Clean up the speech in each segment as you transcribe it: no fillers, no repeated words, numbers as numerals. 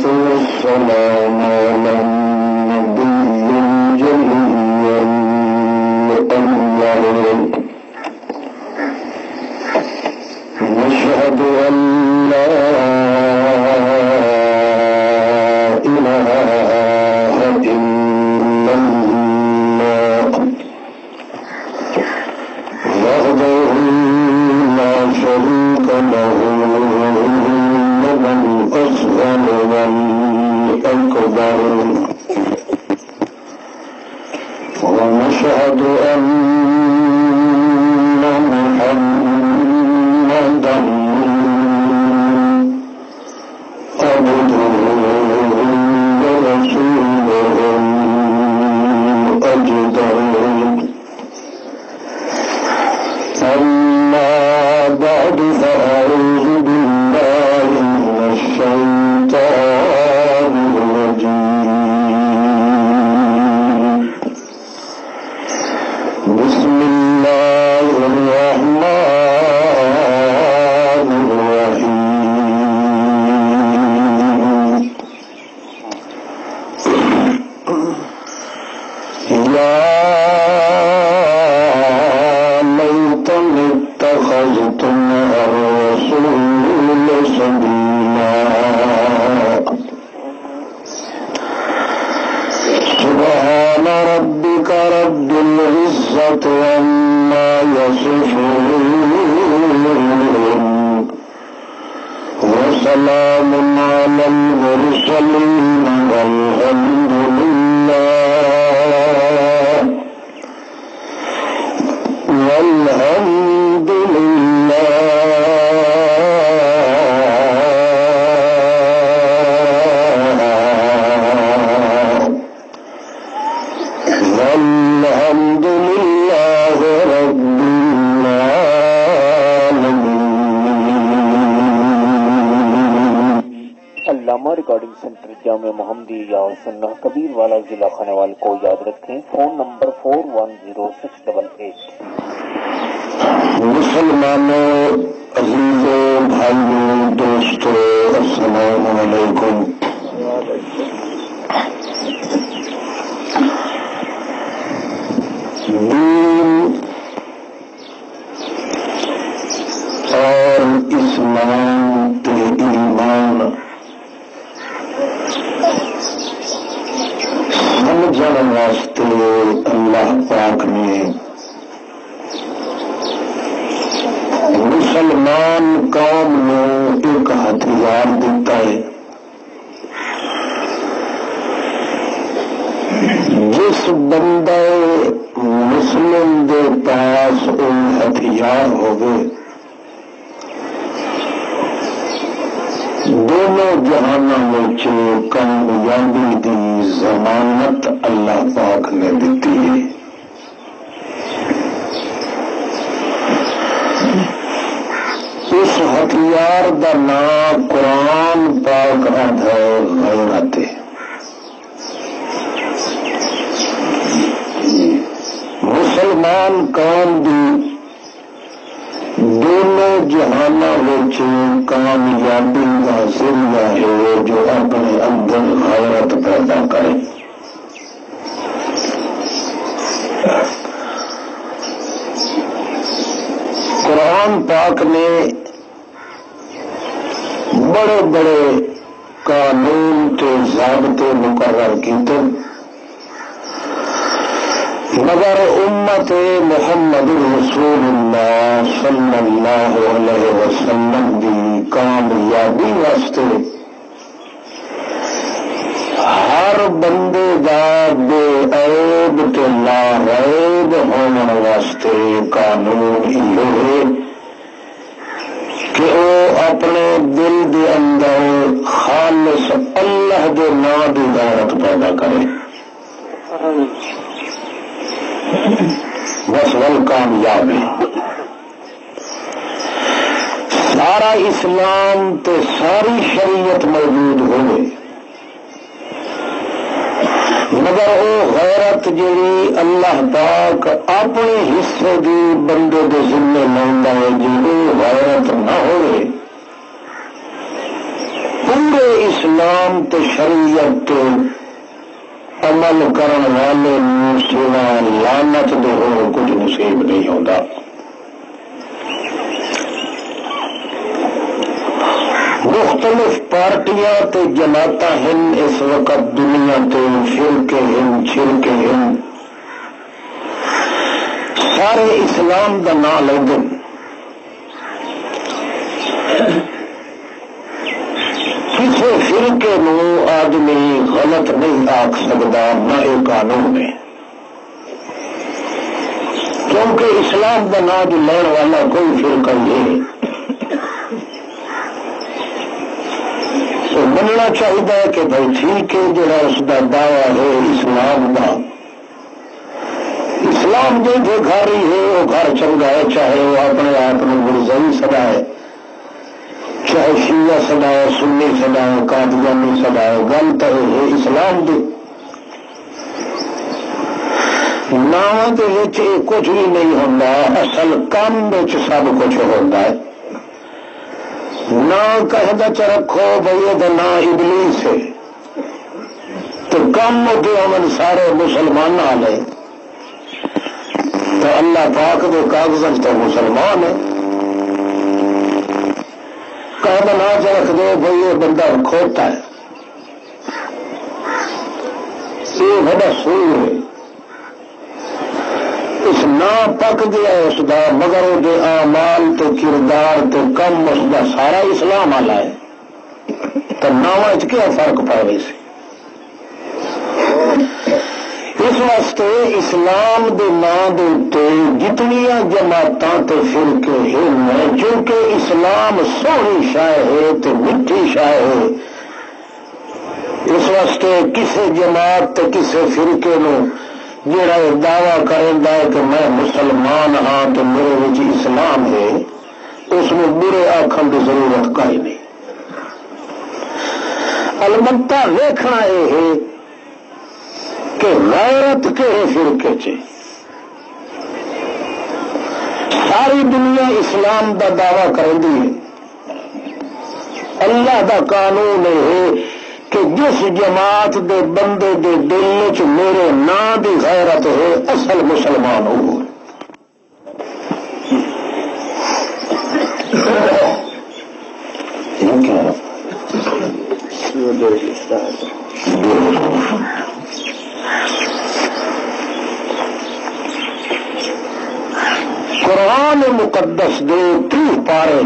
والسلام على النبي الجليل الأنور نشهد أن لا إله إلا الله وحده لا شريك له الأصغر والأكبر ونشهد أن محمدا عبده ورسوله أجدر أما بعد فأعوذ بالله من الشيطان الرجيم بسم الله الرحمن الرحيم يا ليتني اتخذت مع الرسول سبيلا سبحان ربك رب العزة عما يصفون وسلام على المرسلين والحمد لله رب العالمين. علامہ ریکارڈنگ سینٹر جامع محمدی یا سنہ کبیر والا ضلع خانوال کو یاد رکھیں. Phone number 410688. مسلمانوں، عزیزوں، بھائیوں، دوستوں، السلام علیکم. دین اور اسلام تے ایمان سمجھن واسطے اللہ پاک نے مسلمان قوم نے ایک ہتھیار دیتا ہے. جس بندے مسلم دے پاس وہ ہتھیار ہوگے دونوں جہانوں میں کامیابی دی ضمانت اللہ پاک نے دیتی ہے. اس ہتھیار دا نام قرآن پاک ہے غیرت. مسلمان قوم دی دونوں جہانوں میں کامیابی کا ذریعہ ہے جو اپنے اندر غیرت پیدا کرے. قرآن پاک نے بڑے بڑے قانون کے ضابطے مقرر کیتے، مگر امت محمد رسول اللہ صلی اللہ علیہ وسلم کی کامیابی واسطے ہر بندے دا بے عیب تے لا ریب ہونے واسطے قانون یہ ہے کہ وہ اپنے دل دے اندر خالص اللہ دے نام دی غیرت پیدا کرے. بس ول کامیاب ہے. سارا اسلام تے ساری شریعت موجود ہوئے مگر وہ غیرت جیڑی اللہ پاک اپنے حصے دی بندے دے ذمے لیندا ہے، جی غیرت نہ ہوئے پورے اسلام تے شریعت تے عمل کرن والے سوا لعنت دے ہو کچھ نصیب نہیں ہوتا. مختلف پارٹیاں تے جماعتاں ہیں اس وقت دنیا تے، فرقے ہیں، چھرکے ہیں، سارے اسلام دا نام لیندے. کسی فرقے نو آدمی غلط نہیں آکھ سکتا، نہ ایک قانون ہے، کیونکہ اسلام دا نام جو لین والا کوئی فرقہ نہیں. تو مننا چاہیے کہ بھائی ٹھیک ہے جڑا اس کا دعویٰ ہے اسلام کا، اسلام جو گھر ہے وہ گھر چنگا ہے، چاہے وہ اپنے آپ کو مرزائی سدائے، چاہے شیعہ سدائے، سنی سدائے، قادیانی سدائے، گل تو ہے اسلام دی. نام کے کچھ بھی نہیں ہوتا، اصل کام سب کچھ ہوتا ہے. نہ کہدا چ رکھو بھائی یہ نہ ابلیس ہے تو کم ہوتے امن سارے مسلمان والے تو اللہ پاک کے کاغذ تو مسلمان ہے. کہدا نہ چ رکھ دو بھائی یہ بندہ کھوتا ہے، یہ بڑا سور ہے. اس نہ پک گیا اس دا، مگر وہ اعمال تو کردار تو کم اس دا سارا اسلام والا ہے. تو نام کیا فرق پائے سی؟ اس واسطے اسلام دے نام دے تے جتنیاں جماعتاں تے فرقے ہیں، چونکہ اسلام سونی شاہ ہے تے میٹھی شاہ ہے، اس واسطے کسے جماعت تے کسے فرقے نو جڑا دعویٰ کرتا ہے کہ میں مسلمان ہاں تو میرے وچ اسلام ہے، اس میں برے آخر کی ضرورت کوئی نہیں. البتہ ویکھنا یہ ہے کہ غیرت کہڑے فرقے چ. ساری دنیا اسلام دا دعویٰ کرتی ہے، اللہ دا قانون ہے کہ جس جماعت دے بندے دے دل چ میرے نام دی غیرت ہے اصل مسلمان ہو. قرآن مقدس دے 30 پارے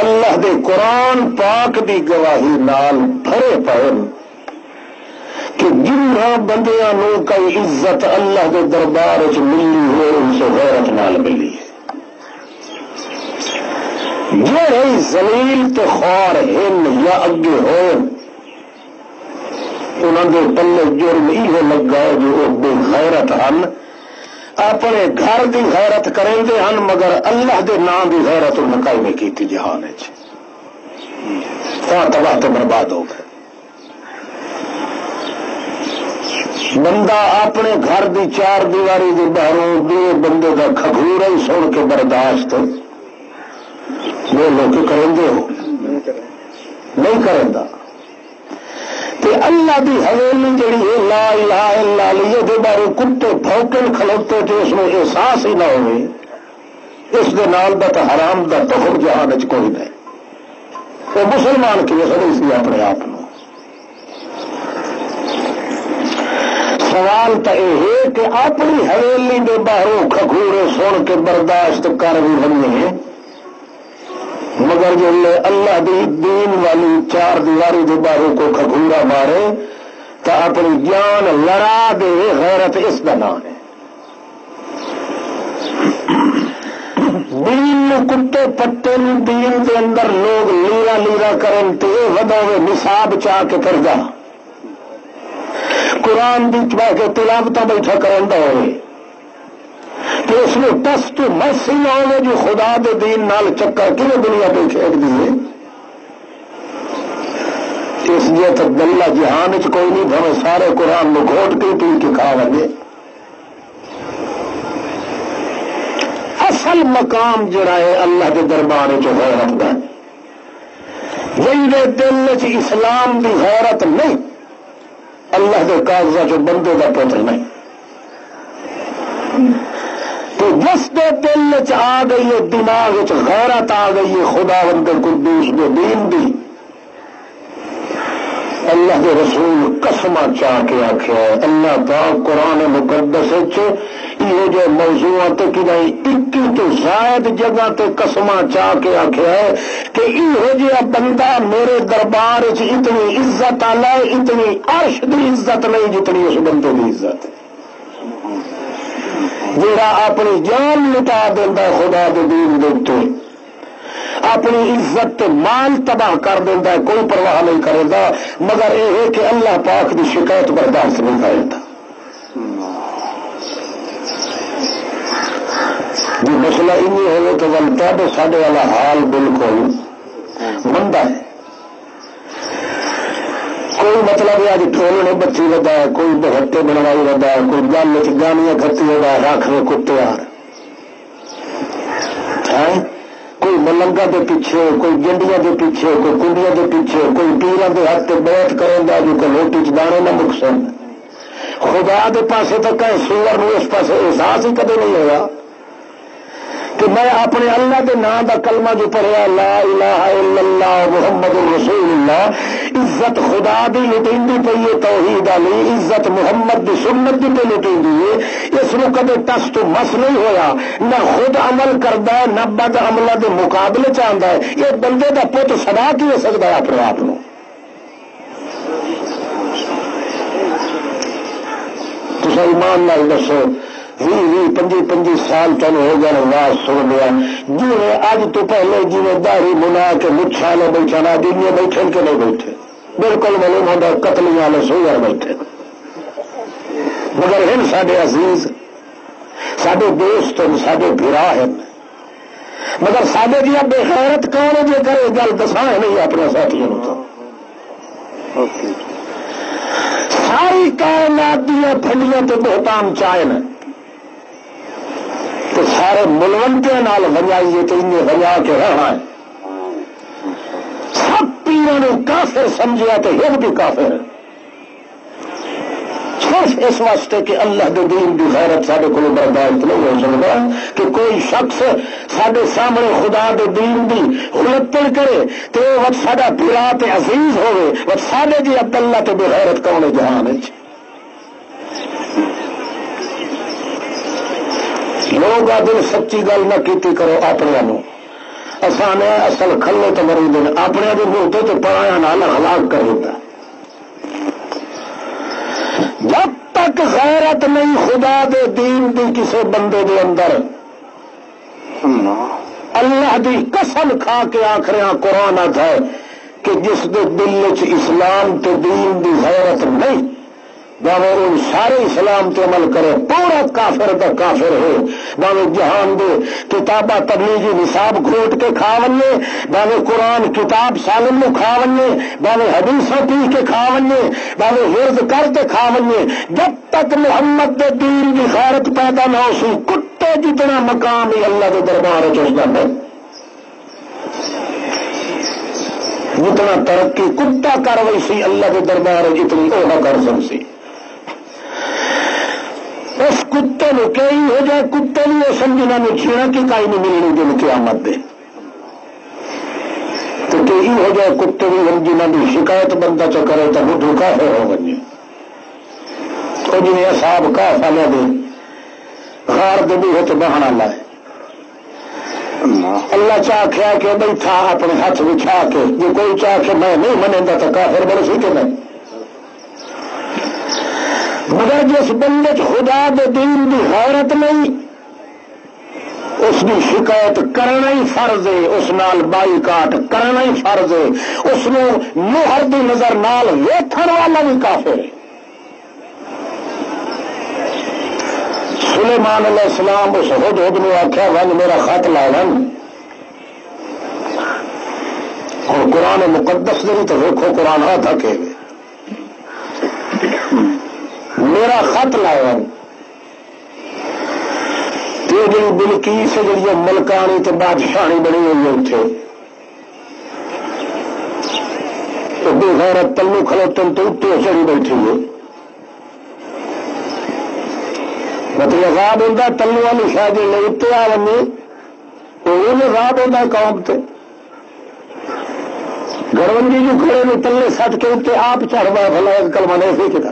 اللہ دے قرآن پاک دی گواہی نال بھرے پے کہ جنہاں بندیاں نو کوئی عزت اللہ دے دربار وچ ملی ہے ان سے غیرت نال ملی ہے. جڑے ذلیل تے خوار ہیں یا اگے ہوئے انہاں دے پلے جرم یہ لگا ہے جو وہ بے غیرت ہن، اپنے گھر دی غیرت کریں دے ہن مگر اللہ دے نام دی غیرت انہیں کائی نہیں کیتی جہان ہے. تباہ تو برباد ہو گئے. بندہ اپنے گھر دی 4 دیواری دی باہروں دو بندے کا کھگورا ہی سن کے برداشت وہ لوگ کریں دے ہو نہیں کریں دا. تے اللہ دی حویلی جڑی ہے لا الہ الا اللہ دے بارے کتے بھوکن کھلوتے تے اس میں احساس ہی نہ ہوئے، اس دے نال دا تے حرام دا تخم جہان وچ کوئی نہیں. وہ مسلمان کی سمجھ سی اپنے آپ کو. سوال تو یہ ہے کہ اپنی حویلی دے باہروں کھگورے سن کے برداشت کر بھی بنے مگر جو اللہ دی دین والی 4 دیواری دے باہروں کو کھگورا مارے تو اپنی جان لڑا دے، غیرت اس کا نام ہے. دین کتے پٹے دین دے اندر لوگ لیرا لیرا کرن تے ودوے نصاب چاہ کے کر جا قرآن دی بہ کے تلاوت بیٹھا کرندا ہوئے تو اس میں ٹس تو مس ہی نہ ہوئے جو خدا دے دین نال چکر کیوں دنیا پہ کھیڈ دیے. اس لیے تو گلا جہان چ کوئی نہیں بھوے سارے قرآن میں گھوٹ کے پی کے کھا لگے. اصل مقام جڑا ہے اللہ کے دربار غیرت دا. جے دل چ اسلام دی غیرت نہیں، اللہ کے کاغذات چ بندے کا پتر نہیں، تو جس کے دل چ آ گئی ہے، دماغ چ غیرت آ گئی ہے خداوند قدوس کے دین دی، اللہ کے رسول قسم چاہ کے آخیا ہے، اللہ پاک قرآن مقدس یہ جو موضوعات کہ 21 تو زائد جگہ تے قسم چاہ کے آخیا ہے کہ یہ جہا بندہ میرے دربار اتنی عزت آ لائے، اتنی عرش دی عزت نہیں جتنی اس بندے کی عزت جہاں اپنی جان لٹا دینا خدا کے دین دے اتنے، اپنی عزت تے مال تباہ کر دینا ہے، کوئی پرواہ نہیں کرے گا، مگر یہ ہے کہ اللہ پاک کی شکایت برداشت نہیں کرے گا۔ جو مسئلہ ان ہوئے تو بنتا تو سارے والا حال بالکل بندہ ہے، کوئی مطلب ہے، اج ٹول نے بچی ودا ہے، کوئی بہتے بنوائی ودا ہے، کوئی گل گانیاں کھتی ودا رکھ رہے کتے کوئی ملنگا کے پیچھے، کوئی گنڈیاں کے پیچھے، کوئی کنڈیاں کے پیچھے، کوئی پیران کے ہاتھ بیعت کرے گا جو کہ روٹی چانے نہ مقصد خدا کے پاسے تک سور نو اس پاس احساس ہی کدے نہیں ہوا کہ میں اپنے اللہ کے نام کا کلمہ جو پڑھیا لا الہ الا اللہ محمد رسول اللہ، عزت خدا دی لٹیندی پئی ہے، توحید علی عزت محمد دی سنت دی پہ لٹیندی ہے، اس کو کدے ٹس تو مس نہیں ہویا، نہ خود عمل کرتا ہے نہ بد عملہ دے مقابلے چاہتا ہے، یہ بندے کا پت سدا کی ہو سکتا ہے اپنے آپ کو؟ تو ایمان نال دسو 20-25 سال تین ہو گیا آواز سن لیا، جی اج تو پہلے جی داڑھی منا کے مچھا لے بیٹھا نہ دنیا بیٹھے کہ نہیں بیٹھے، بالکل معلوم ہوتا قتل والے سوئر بیٹھے، مگر ہیں سارے عزیز، سارے دوست ہیں، سارے بھرا ہیں، مگر سارے جی بے غیرت کون ہے جی کرے گل دسا ہے نہیں اپنے ساتھیوں تو ساری کائنات دیا پھنڈیاں تو بہتان چائے نا تو سارے ملوٹے نال وجائیے تو انہیں وجا کے رہنا ہے، سب پیروں نے کافر سمجھا تو یہ بھی کافر ہے، صرف اس واسطے کہ اللہ کے دین کی غیرت سارے کو برداشت نہیں ہو سکتا کہ کوئی شخص سارے سامنے خدا کے دین کی ہلتڑ کرے تو وہ سارا برا تے عزیز ہوئے، وہ سارے جی عبداللہ تو بغیرت کون جہان ہے۔ لوگ آدھے سچی گل نہ کیتی کرو اپنے آسان ہے، اصل کھلے تو مری دن اپنے بھی موتے تو پڑھایا نال ہلاک کر دیتا، جب تک غیرت نہیں خدا دے دین دی کسے بندے دے اندر، اللہ دی قسم کھا کے آخریاں قرآن آتا ہے کہ جس دے دل چ اسلام تے دین دی غیرت نہیں باوے ان سارے اسلام تے عمل کرے پورا کافر دا کافر ہے، باوے جہان دے کتاباں تبلیغی نصاب گھوٹ کے کھا ونجے، باوے قرآن کتاب سالم نو کھا ونجے، باوے حدیثاں پی کے کھا ونجے، باوے ورد کر کے کھا ونجے، جب تک محمد دے دین کی غیرت پیدا نہ ہو سی کتے جتنا مقام ہی اللہ کے دربار چلتا ہے، جتنا ترقی کتا کر وی سی اللہ کے دربار جتنی وہ نہ کر سکسی، اس کتے نے کئی ہو جائے کتے نہیں وہ سمجھنا میں چھیڑا کی کائی نہیں ملنی دن قیامت دے تو کئی ہو جائے کتے بھی ہم جنہوں کی شکایت بندہ چ کرے تو وہ دھوکا ہو بنے تو جنہیں اصحاب کا فالے دے غار دے بھی ہو تو بہانا لائے اللہ چاہ کیا کہ بیٹھا اپنے ہاتھ بچھا کے جو کوئی چاہ کہ میں نہیں منے گا تو کافر بڑے سی کہ نہیں، مگر جس بندے خدا دے دین دی غیرت نہیں اس کی شکایت کرنا ہی فرض ہے، اس نال بائی کاٹ کرنا ہی فرض ہے، اس نو مہر دی نظر نال ویکھن والا بھی کافر ہے۔ سلیمان علیہ السلام اس ہدہد نے آخیا ون میرا خط لا ون، اور قرآن مقدس دے تو دیکھو قرآن آ تھا کہ میرا خط لایا جی بلکیس جی ملکانی تو بادشاہی بنی ہوئی اتنے تو بے غیرت تلو کھلوتن تو اتنے چڑی بیٹھی ہے مطلب عذاب ہوتا تلو والی شاید اتنے آ ونی وہ عذاب ہوتا قوم سے گڑبندی جو کھڑے نے تلے سٹ کے اتنے آپ چڑھوا بھلا کلمہ نہیں سی کتا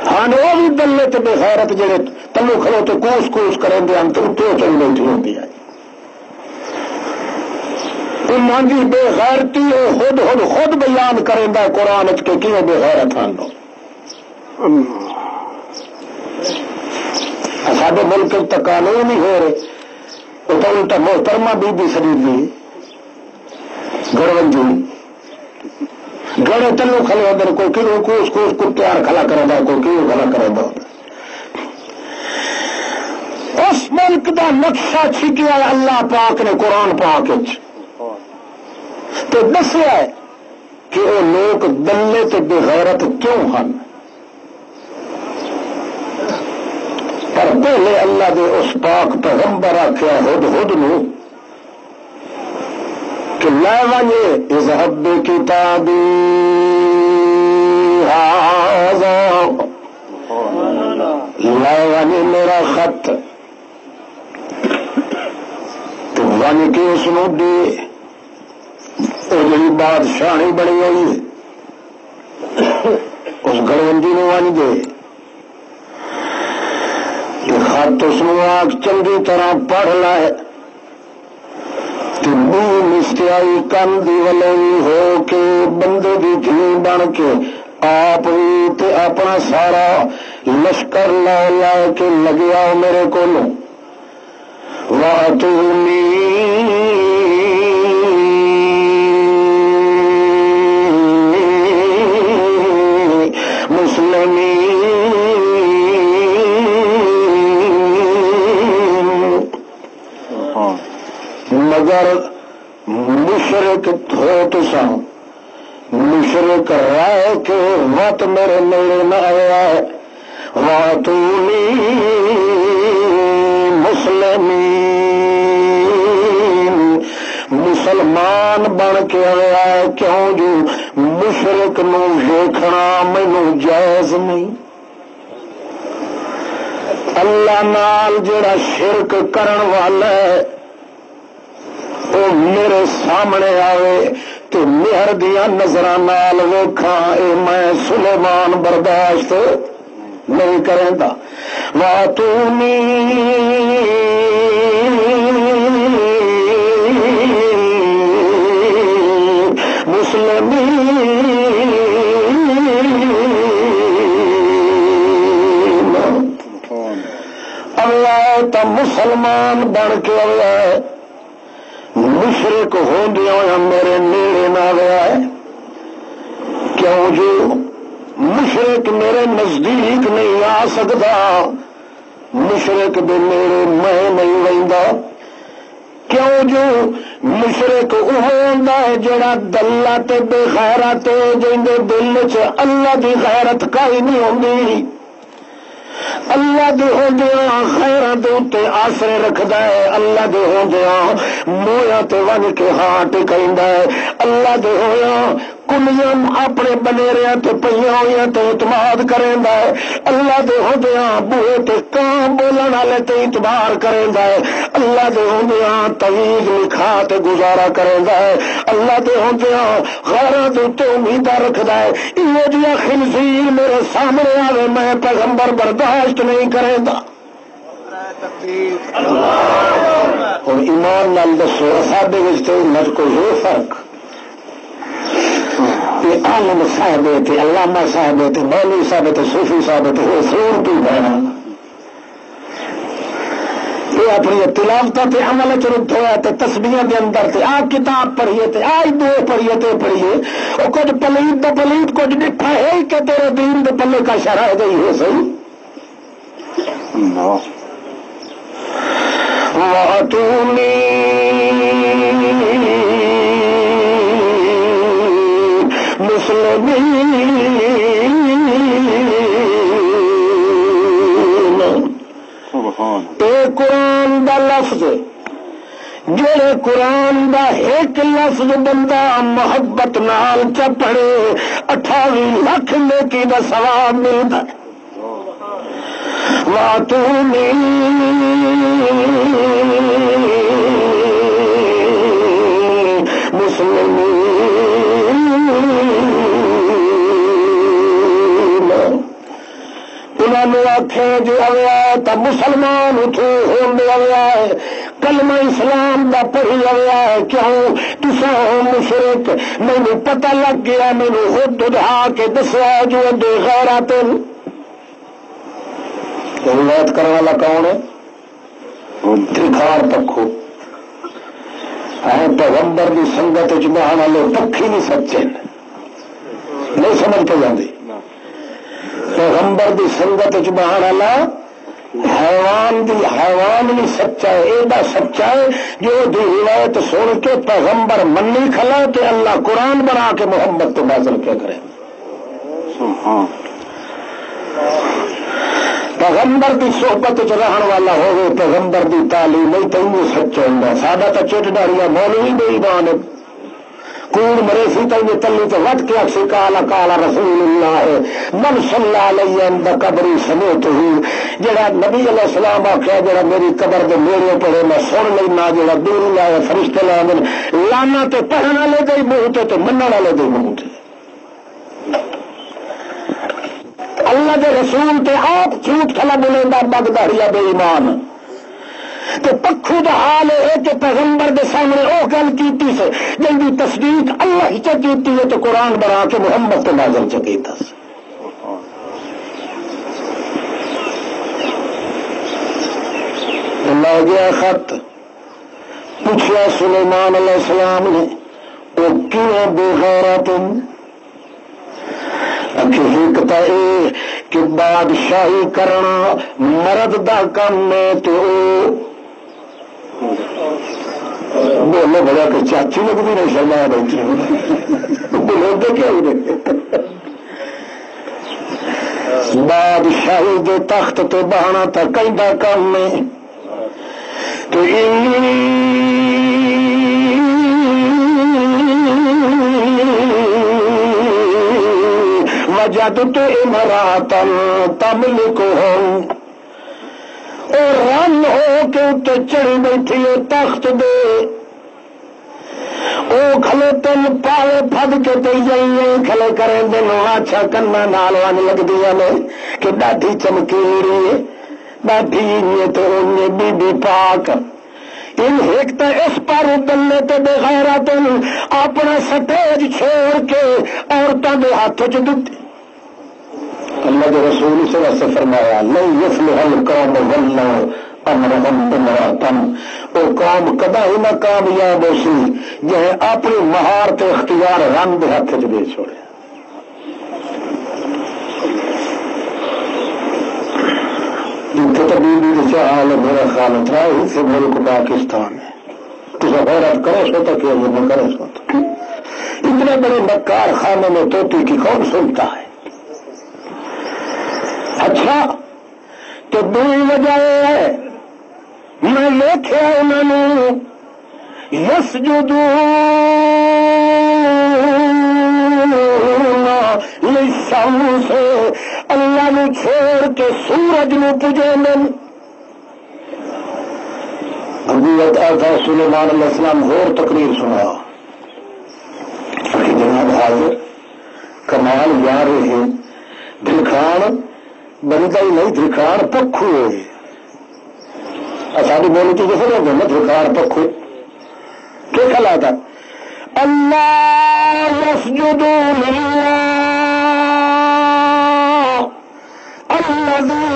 ہاں وہ بھی دلے تے بے غیرت جڑے تلو کھلو تو کوس کوس کریں دے ہم تو اتنے چڑی بیٹھی ہوتی ہے انہوں کی بے غیرتی خود بیان کریں دا قرآن کے کیوں بے غیرت ہاں سارے ملک تک قانون نہیں ہو رہے وہ تو الٹا محترمہ بی بی شریف بھی گڑبنجی گڑے تلو کھلے ادھر کوئی کیوں کوس کوس کتیار کھلا کرے گا کوئی کیوں کھلا کرے گا اس ملک دا نقشہ چھکیا اللہ پاک نے قرآن پاک تو دسیا ہے کہ وہ لوگ دلے تے بے غیرت کیوں ہیں پر پہلے اللہ دے اس پاک پیغمبر آخیا ہد نو کہ لے ونجے اذهب بکتابی ھذا لے ونجے میرا خط تو ون کے اس نو دے وہ جی بادشاہی بنی ہوئی اس گڑبندی نے ون دے خط اس آگ چنگی طرح پڑھ لائے مستیائی کن دی ولوی ہو کے بندے دی دھی بن کے آپ بھی تے اپنا سارا لشکر لا لا کے لگیا میرے کو واتونی مسلمی مگر مشرک ہو تو سا مشرک رائے کے وقت میرے نیڑے نہ آیا ہے واتونی مسلمین مسلمان بن کے آیا ہے کیوں جو مشرک نو ویکھنا مینوں جائز نہیں اللہ نال جڑا شرک کرن والا ہے وہ میرے سامنے آوے تو مہر دیا نظر نال ویکھاں اے میں سلیمان برداشت نہیں کریں دا واتونی مسلمین اللہ تا مسلمان بن کے آیا ہے مشرک ہوندیا ہوا میرے نیڑے نہ گیا ہے کیوں جو مشرک میرے نزدیک نہیں آ سکتا مشرک دے نیڑے میں نہیں رہندا کیوں جو مشرک وہ ہوندا ہے جڑا دلہ تے بے غیرت جیندے دل چ اللہ دی غیرت کائی نہیں ہوندی اللہ دے ہوندیاں خیراں دے اوتے آسرے رکھدا ہے اللہ دے ہوندیاں مویاں تے ون کے ہاں ٹکیندا ہے اللہ دے ہویاں کنیاں اپنے بنیریاں تے پئیاں ہویاں تے اعتماد کریندا ہے اللہ دے ہوندیاں بوئے تے کان بولن والے تے اعتبار کریندا ہے اللہ دے ہوندیاں تویز لکھا تے گزارا کریندا ہے اللہ دے ہوندیاں غیراں دے اوتے امیداں رکھدا ہے ایہو جہا خنزیر میرے سامنے آوے میں پیغمبر برداشت نہیں کرے گا اور ایمان نال دسو ساڈے وچ تے نہ کوئی ہو فرق یہ عالم صاحب تے علامہ صاحب تے مولوی صاحب تے صوفی صاحب تے وہ سور تو بہنا یہ اپنی تلاوت تے عمل چ رد ہوا تے تسبیحاں دے اندر تے آ کتاب پڑھیے تے آئی دو پڑھیے تے پڑھیے او کچھ پلیت دا پلیت کچھ ڈٹھا ہے کہ تیرے دین دے پلے کا شرح گئی ہے صحیح واتونی مسلمین اے قرآن دا لفظ جڑے قرآن دا ایک ایک لفظ بندہ محبت نال چ پڑھے 28 لاکھ نیکی دا ثواب ملتا ہے. واتونی مسلمین انہوں آخے جو آیا تو مسلمان اتو ہونے آیا ہے کلمہ اسلام دا پڑھی آیا ہے. کیوں تسا مشرک مینو پتہ لگ گیا مینو خود دہا کے دسیا جو بے غیرت. روایت کرنے والا کون ہے؟ ترکھار پکھو پیغمبر کی سنگت بہان والے پکھی نہیں سچے نہیں سمجھ پہ جاندی. پیغمبر دی سنگت بہان والا حیوان نہیں سچا ہے. ایڈا سچا ہے جو دی روایت سن کے پیغمبر منی کھلا تو اللہ قرآن بنا کے محمد تو نازل کیا کرے. پیغمبر کی صحبت چ رہن والا ہوگی پیغمبر کی تعلیم نہیں تو یہ سچا ہوں. سادہ تو چٹ ڈاریاں مولوی بے ایمان کون مرے سی تو یہ تلی تو وٹ کے اکسی کالا کالا رسول اللہ ہے من صلی علیہ عند قبری سمیت ہی. جڑا نبی علیہ السلام آخیا جڑا میری قبر دے میرے پڑے میں سن لینا جڑا دور لائے فرشتے لائے لانا تے پڑھن والے دے منہ تے منن والے دے منہ تے. اللہ کے رسول تے آپ جھوٹ کھلا بولیندا بگداڑیا بے ایمان. تو پکھو دا حال ہے کہ پیغمبر دے سامنے او گل کیتی سے جن دی تصدیق اللہ ہی کیتی ہے تو قرآن بنا کے محمد تے نازل کیتا سے. اللہ گیا خط پوچھا سلیمان علیہ السلام نے وہ کیوں بے غیرت حقیقت ہے کہ بادشاہی کرنا مرد دا کام ہے. تو بولو بڑا کہ چاچی لگتی نہیں سمجھا بیٹھی بولو تو کیا بادشاہی دے تخت تے بہانا تا کہیں کام ہے. تو وجد تو امراتن تملکہم اور رن ہو کے اتنے چڑھی بیٹھی ہے تخت دے او کھلے تل پاوے پھد کے تے جائیے کھلے کریں دنوں اچھا کنا نال ون لگدیاں نے کہ ڈاڈھی چمکیری ہے ڈاڈھی یہ تو انہیں بی بی پاک ان ایک تو اس پر دلے تے بے غیرت اپنا سٹیج چھوڑ کے عورتوں کے ہاتھ چ دتی. اللہ کے رسول صلی اللہ علیہ وسلم فرمایا نہیں یفلح القوم ولوا امرهم امرأة وہ قوم کدا ہی نہ کامیاب ہو سی جہے اپنی مہارت اختیار رن دے ہاتھ چ دے چھوڑے. جتنے تو بیوی کا حال ہے میرا خیال اتنا ہی سے ملک پاکستان ہے. تو غیرت کرے سو تو کیا وہ نہ کرے سو تو اتنے بڑے مکار خانے میں توتی کی کون سنتا ہے. اچھا تو دوسری وجہ ہے میں دیکھا انہوں نے یسجدون للشمس اللہ نو چھوڑ کے سورج نو پوجے من. حضرت آتا سلیمان علیہ السلام اور تقریر سنا جناب حاضر کمال جا رہے ہیں دلکھان بنتا ہی نہیں دھرکار پکھو ہوئے ساری بولی تو جیسے لوگ نا دھرکار پکھو کیا کھلا تھا اللہ یسجدو للہ الذی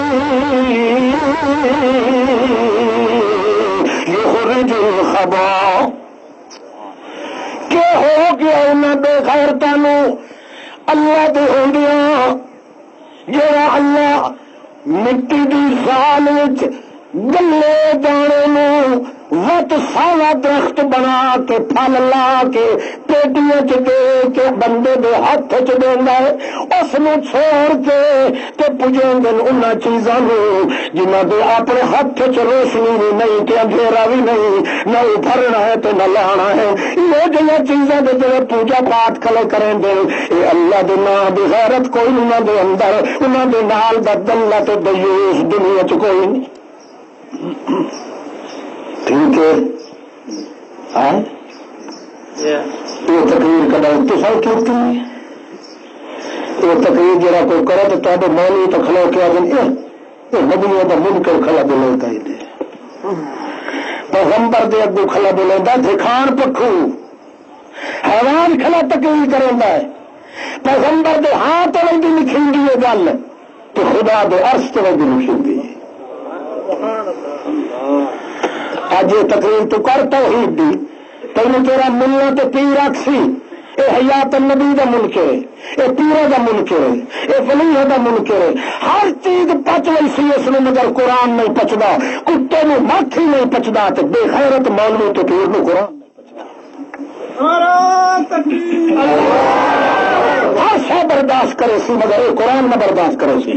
یخرج الخبا. کہ ہو گیا انہیں بے غیرتانو اللہ دے ہوندیاں جڑا اللہ مٹی دی سال گلے دانے نو وت ساوا درخت بنا کے پھل لا کے پیٹیاں چ دے کے بندے دے ہاتھ چ دینا ہے، اس نو چھوڑ کے تے پجیں گے ان چیزاں نو جنہاں دے اپنے ہاتھ چ روشنی بھی نہیں تے اندھیرا بھی نہیں، نہ ابھرنا ہے تے نہ لانا ہے۔ یہ جہاں چیزاں دے جڑے پوجا پاٹ کھلے کریں دے اے اللہ دے نام دی غیرت کوئی انہاں دے اندر، انہاں دے نال دا دلہ تے دیوس دنیا چ کوئی نہیں۔ ٹھیک ہے یہ تقریر کا تصل کیوں یہ تقریر جرا کوئی کرے تو تب مولوی تو کھلو کے آدھے نبیوں کا منکر کھلا بولتا ہی دے پیغمبر دے اگو کھلا بولتا دکھان پکھو حیوان کھلا تقریر کرتا ہے، پیغمبر دے ہاتھ وجہ لکھی ہے گل تو خدا دے عرش تو وجہ لکھی ہے۔ اج یہ تقریر تو کر توحید دی، تینوں تیرا ملنا تو پیر آکسی اے حیات النبی دا منکر ہے، اے پیروں دا منکر ہے، اے ولیوں دا منکر ہے، ہر چیز پچ لئی سی اس نے مگر قرآن نہیں پچدا، کتے نو مکھ ہی نہیں پچدا تے بے غیرت مولوی تو پیر نو قرآن ہر شے برداشت کرے سی مگر یہ قرآن نہ برداشت کرے سی،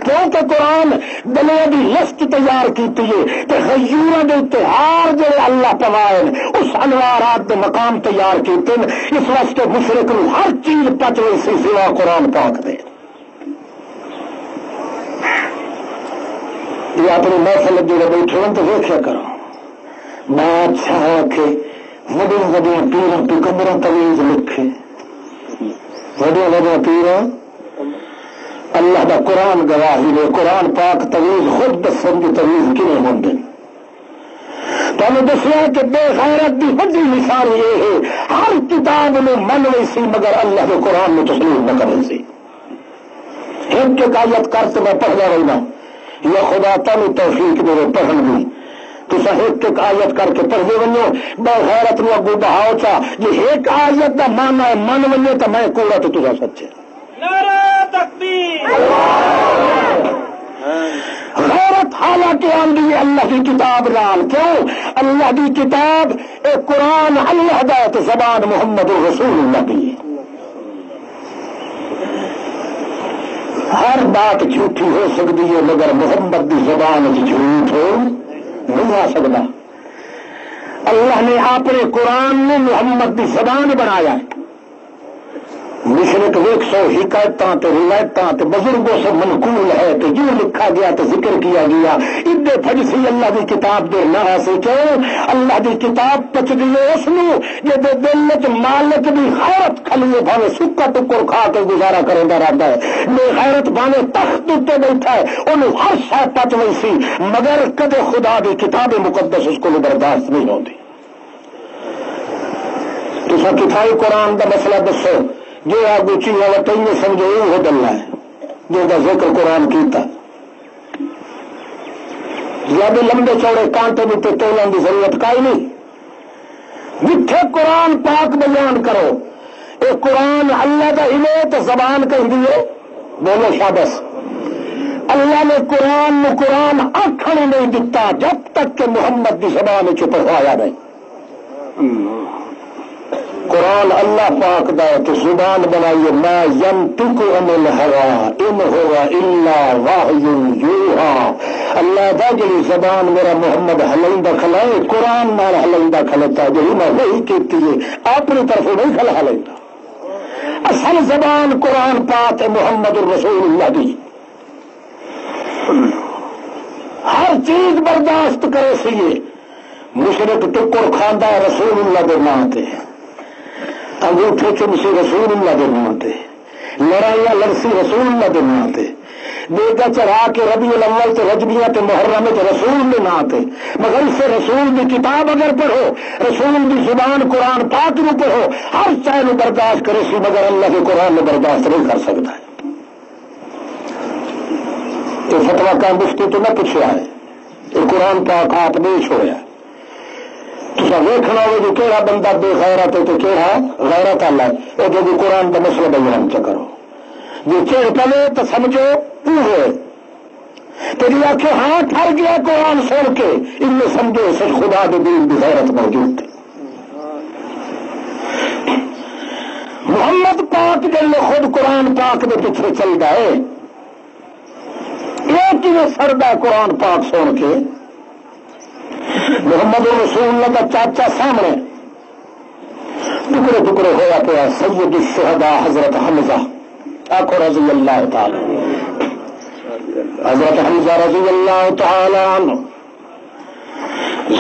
کیونکہ قرآن دنیا کی لسٹ تیار کی غیوروں کے اتحار جڑے اللہ پوائے اس انوارات کے مقام تیار کیتے اس واسطے مشرک نو ہر چیز پچ رہی سی سوا قرآن پاک دے۔ یہ اپنی محفل جڑے بیٹھے ہوں تو دیکھا کرو بادشاہ کے وڈیا وڈیا پیروں پیغمبروں تویز لکھے، وڈیا وڈیا پیروں اللہ دا قرآن گواہی نے قرآن پاک تویز خود دسن کی تویز کنے ہوں تمہیں دسیا کہ بے غیرت کی وڈی مثال یہ ہے ہر کتاب میں من رہی سی مگر اللہ کے قرآن میں تسلیم نہ کرے سی۔ ایک ایک آیت کرتے میں پڑھنا رہنا یا خدا تمہیں توفیق دے پڑھن دی تو ایک ایک آیت کر کے پڑھتے ونو بے غیرت نو اگو بہاؤ چا یہ ایک آیت کا مانا ہے من ونجے تو میں کوڑا تو تجھا سچے غیرت حالانکہ آندی ہے اللہ کی کتاب نال، کیوں اللہ کی کتاب اے قرآن اللہ دا تو زبان محمد رسول اللہ کی ہر بات جھوٹی ہو سکتی ہے مگر محمد کی زبان جھوٹ ہو نہیں آ سکتا۔ اللہ نے اپنے قرآن نے محمد کی زبان بنایا ہے، مشرق ایک سو حکایتاں تے روایتاں تے بزرگوں سے منقول ہے تو جو لکھا گیا تو ذکر کیا گیا ادے فجسی اللہ کی کتاب دے نہ سے کیوں اللہ کی کتاب پچ گئی اس نو جے دے دل وچ مالک دی غیرت کھلیے بھاوے سکا ٹکر کھا کے گزارا کریندا رہندا ہے، بے غیرت بھاوے تخت تے بیٹھا ہے اونوں ہر شے پچ وئی سی مگر کدے خدا دی کتاب مقدس اس کو برداشت نہیں ہوندی۔ تساں کتابی قرآن دا مسئلہ دسو جو آگو چیزیں تین سمجھو وہ دلہ ہے جو کا ذکر قرآن کیتا زیادہ لمبے چوڑے کانٹے بھی تولن کی ضرورت کا ہی نہیں، جتھے قرآن پاک بیان کرو اے قرآن اللہ کا ہلے تو زبان کہیں دیے بولو شابس۔ اللہ نے قرآن آخر نہیں دیتا جب تک کہ محمد کی زبان چ پڑھوایا نہیں۔ قرآن اللہ پاک دا تو زبان بنائیے ما ینطق عن الہوی ان ہوا الا وحی یوحی، اللہ دا جڑی زبان میرا محمد ہلیندا کھلائے قرآن نال ہلیندا کھلتا جی میں وہی کیتی ہے اپنی طرف نہیں کھلا ہلیندا، اصل زبان قرآن پاک ہے محمد الرسول اللہ دی، ہر چیز برداشت کرے سی مشرق ٹکر کھاندا ہے رسول اللہ دے نام تے، انگوٹھے چمسی رسول اللہ دے نام تے، لڑائیاں لڑسی رسول اللہ دے نام تے، بیگا چڑھا کے ربیع الاول تے رجبیاں تے محرم تے رسول دے نام تے، مگر اس سے رسول دی کتاب اگر پڑھو رسول دی زبان قرآن پاک نو پڑھو ہر چاہے نو برداشت کرے سی مگر اللہ کے قرآن نو برداشت نہیں کر سکتا ہے۔ یہ فتویٰ کا مفتی تو نہ پوچھا ہے، یہ قرآن پاک آپ نہیں چھوڑا، ویکھنا ہو جو کہڑا بندہ بے غیرت ہے تو کہڑا غیرت والا ہے، یہ جو قرآن کا مسئلہ بیان چ کرو جو چڑھ پلے تو سمجھو وہ ہے تو جی آخر ہاں ٹھر گیا قرآن سن کے ان میں سمجھو سچ خدا کے دین کی غیرت موجود ہے. محمد پاک جل خود قرآن پاک کے پیچھے چل گئے. ایک ہی سردا قرآن پاک سن کے محمد رسول اللہ کا چاچا سامنے ٹکڑے ٹکڑے ہوا پیا سید الشہداء حضرت حمزہ آخو رضی اللہ تعالی. حضرت حمزہ رضی اللہ تعالی عنہ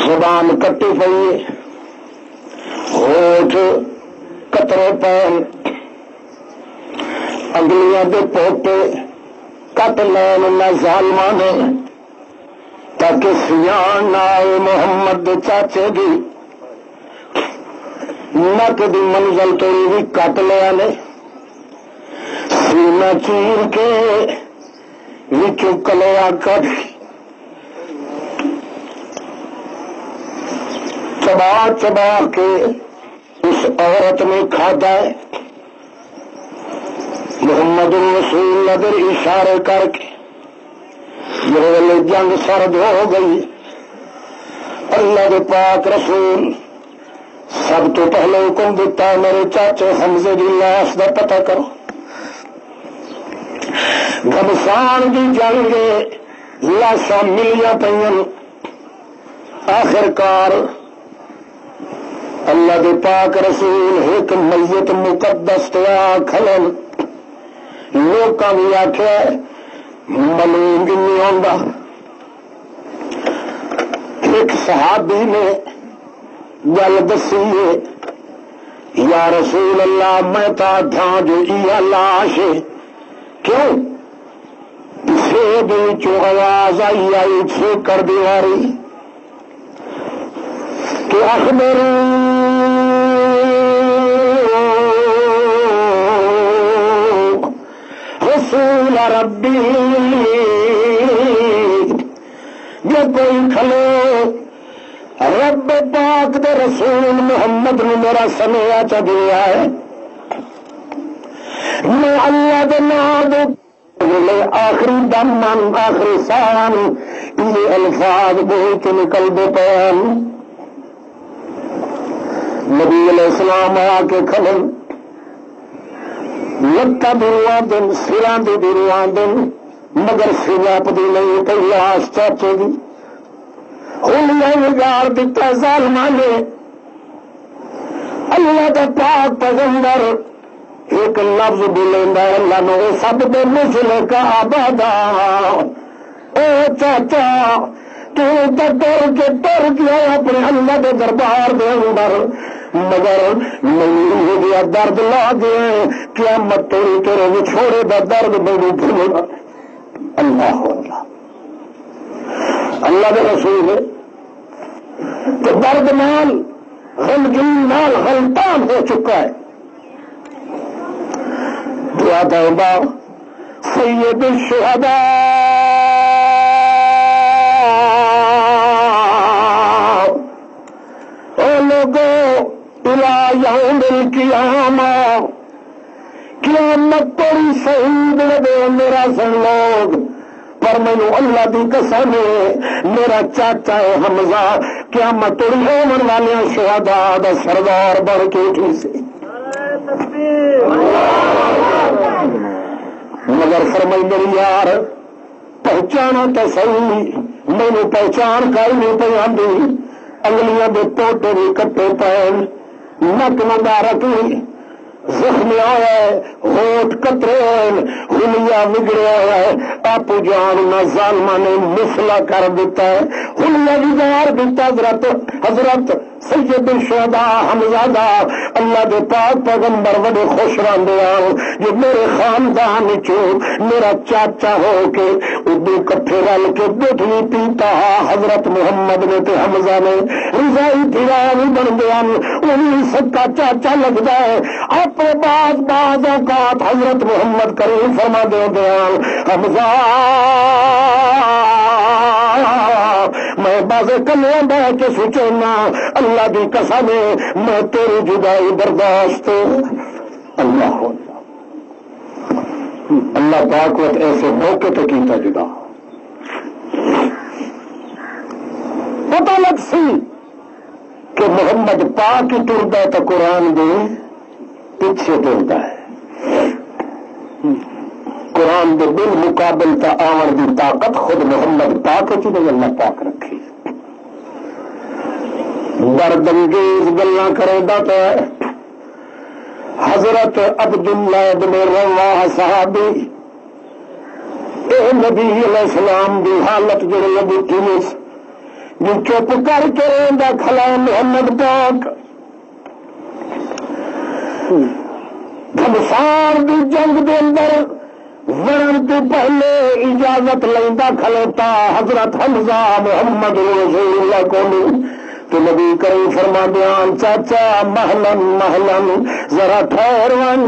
زبان کٹی پئی ہوٹھ قطرے پین انگلیاں دے پوٹے کٹ لین نہ ظالماں نے تاکہ سیان نہ آئے محمد دے چاچے دی نک دی منزل تو بھی کٹ لیا نے سینہ چیر کے وچوں کلیا کٹ چبا چبا کے اس عورت نے کھادا ہے. محمد رسول نظر اشارے کر کے جب جنگ سرد ہو گئی اللہ کے پاک رسول سب تو پہلے حکم دیتا ہے میرے چاچے حمزے کی لاش کا پتہ کرو. گھمسان کی جنگ لاشاں ملیاں پہ آخرکار اللہ کے پاک رسول ایک میت مقدس تیا کھلن لوکاں بھی آخیا ملوم بھی نہیں آتا. ایک صحابی نے گل دسی ہے یا رسول اللہ میں تا تھا جو یہ لاش ہے کیوں سے بھی آواز آئی سے کر دیواری کہ اخبر رسول ربی جو کوئی کھلے رب پاک دے رسول محمد نے میرا سنیا چ دیا ہے میں اللہ دے نام آخری دم من آخری سان یہ الفاظ بول کے نکلتے پے. نبی علیہ السلام آ کے کھلن لتا دلوا دن سران دی دلوا دن مگر سلا پتی نہیں پی لاش چاچے دی گار دیتا ظالماں نے. اللہ کا پاک پیغمبر ایک لفظ بولیں اللہ نے سب دے مسل کا آبادا او چاچا تو ڈر گیا اپنے اللہ کے دربار دے اندر مگر نہیں ہو گیا درد لا گیا کیا مت تیرے چھوڑے دا درد میرے بھولنا. اللہ اللہ کے رسول ہے تو درد نال غمگین نال غلطان ہو چکا ہے. دعا توبہ سید الشہداء او لوگو الى یوم القیامہ قیامت توڑی شہید لگے میرا سن لوگ پر مینو اللہ دی قسم ہے میرا چاچا ہے حمزہ قیامت توڑی ہومن والے شہداء دا سردار بڑھ کے اٹھی سے. مگر فرمائی میری یار پہچانا تو صحیح مینو پہچان کا ہی نہیں پہ آتی. انگلیاں دے پوٹے بھی کٹے پین نک مبارک بھی زخمی ہوا ہے ہوٹ کترے ہلیا بگڑیا ہوا ہے. آپ جان نہ ظالمہ نے مسلا کر دیتا ہے ہلیا بگاڑ دیتا. حضرت سید الشہداء حمزہ دا اللہ دے پاک پیغمبر بڑے خوش رہندے آؤ جو میرے خاندان چو میرا چاچا ہو کے اردو کٹھے رل کے دودھ بھی پیتا حضرت محمد نے تے حمزہ نے رضائی دیوانی بن گیا انہیں سب کا چاچا لگتا ہے. اپنے بعض اوقات حضرت محمد کریم فرما دے دیا حمزہ میں بازے کلے بہ کے سوچنا اللہ کی قسم میں تیری جدائی برداشت اللہ پاک وقت ایسے موقع تو کیتا جدا پتہ لگ سی کہ محمد پاک ہی ٹرتا ہے تو قرآن دے پیچھے ٹرتا ہے. قرآن دے بالمقابل تا آور دی طاقت خود محمد پاک چ اللہ پاک رکھی. دردانگیز گلاں کرے دا تے حضرت عبداللہ بن رواح صحابی اے نبی علیہ السلام دی حالت جڑی ابھی تھیس جو چپ کر کے رہندا کھلا محمد پاک گھمسان دی جنگ دے اندر ورن تو پہلے اجازت لیندا کھلوتا حضرت حمزہ محمد رسول اللہ کو تو نبی کریم فرما بیان چاچا محلن محلن ذرا ٹھہر ون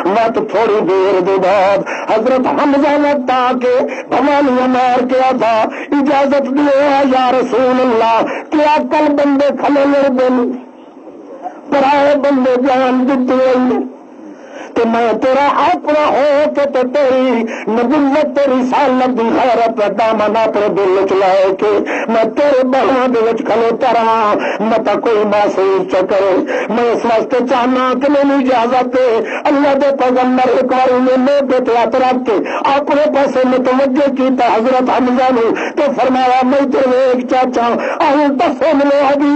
مت تھوڑی دیر دے بعد حضرت حمزہ نے تاکہ بھوانیاں مار کے تھا اجازت دے یا رسول اللہ کیا کل بندے کھلے میرے دل پرائے بندے جان دیتے تو میں تیرا اپنا ہو کے تو تیری نبوت تیری رسالت دی غیرت دامن اپنے دل چلائے کے میں تیرے بہاں دے وچ کھلوتا رہا مت کوئی محسوس چ کرے. میں اس واسطے چاہنا کہ میری اجازت دے اللہ دے پیغمبر ایک بار میں بیٹے ہاتھ رکھ کے اپنے پاسے متوجہ کیتا حضرت حمزہ نے تو فرمایا میں تیرے ایک چاچا آؤں دسو ملو ابھی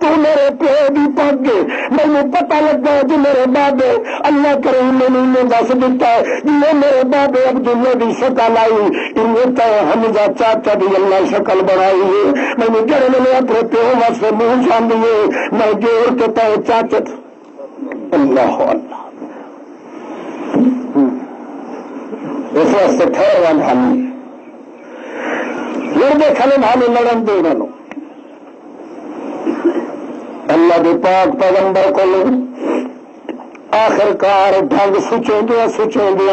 تو میرے پیو بھی پک گئے مجھے پتہ لگا جو میرے بابے اللہ کرے میں نے دس دیتا ہے جنہیں میرے بابے عبداللہ کی شکل آئی انہیں تو حمزہ چاچا بھی اللہ شکل بنائی ہے میں نے جڑے میں اپنے پیو واسطے منہ چھان دیے میں جوڑ کے تو چاچا اللہ اللہ اس واسطے ٹھہران ہم لڑنے کھلے ہمیں لڑن دے گا اللہ کے پاک پیغمبر کو آخر کار ڈنگ سچوں دیا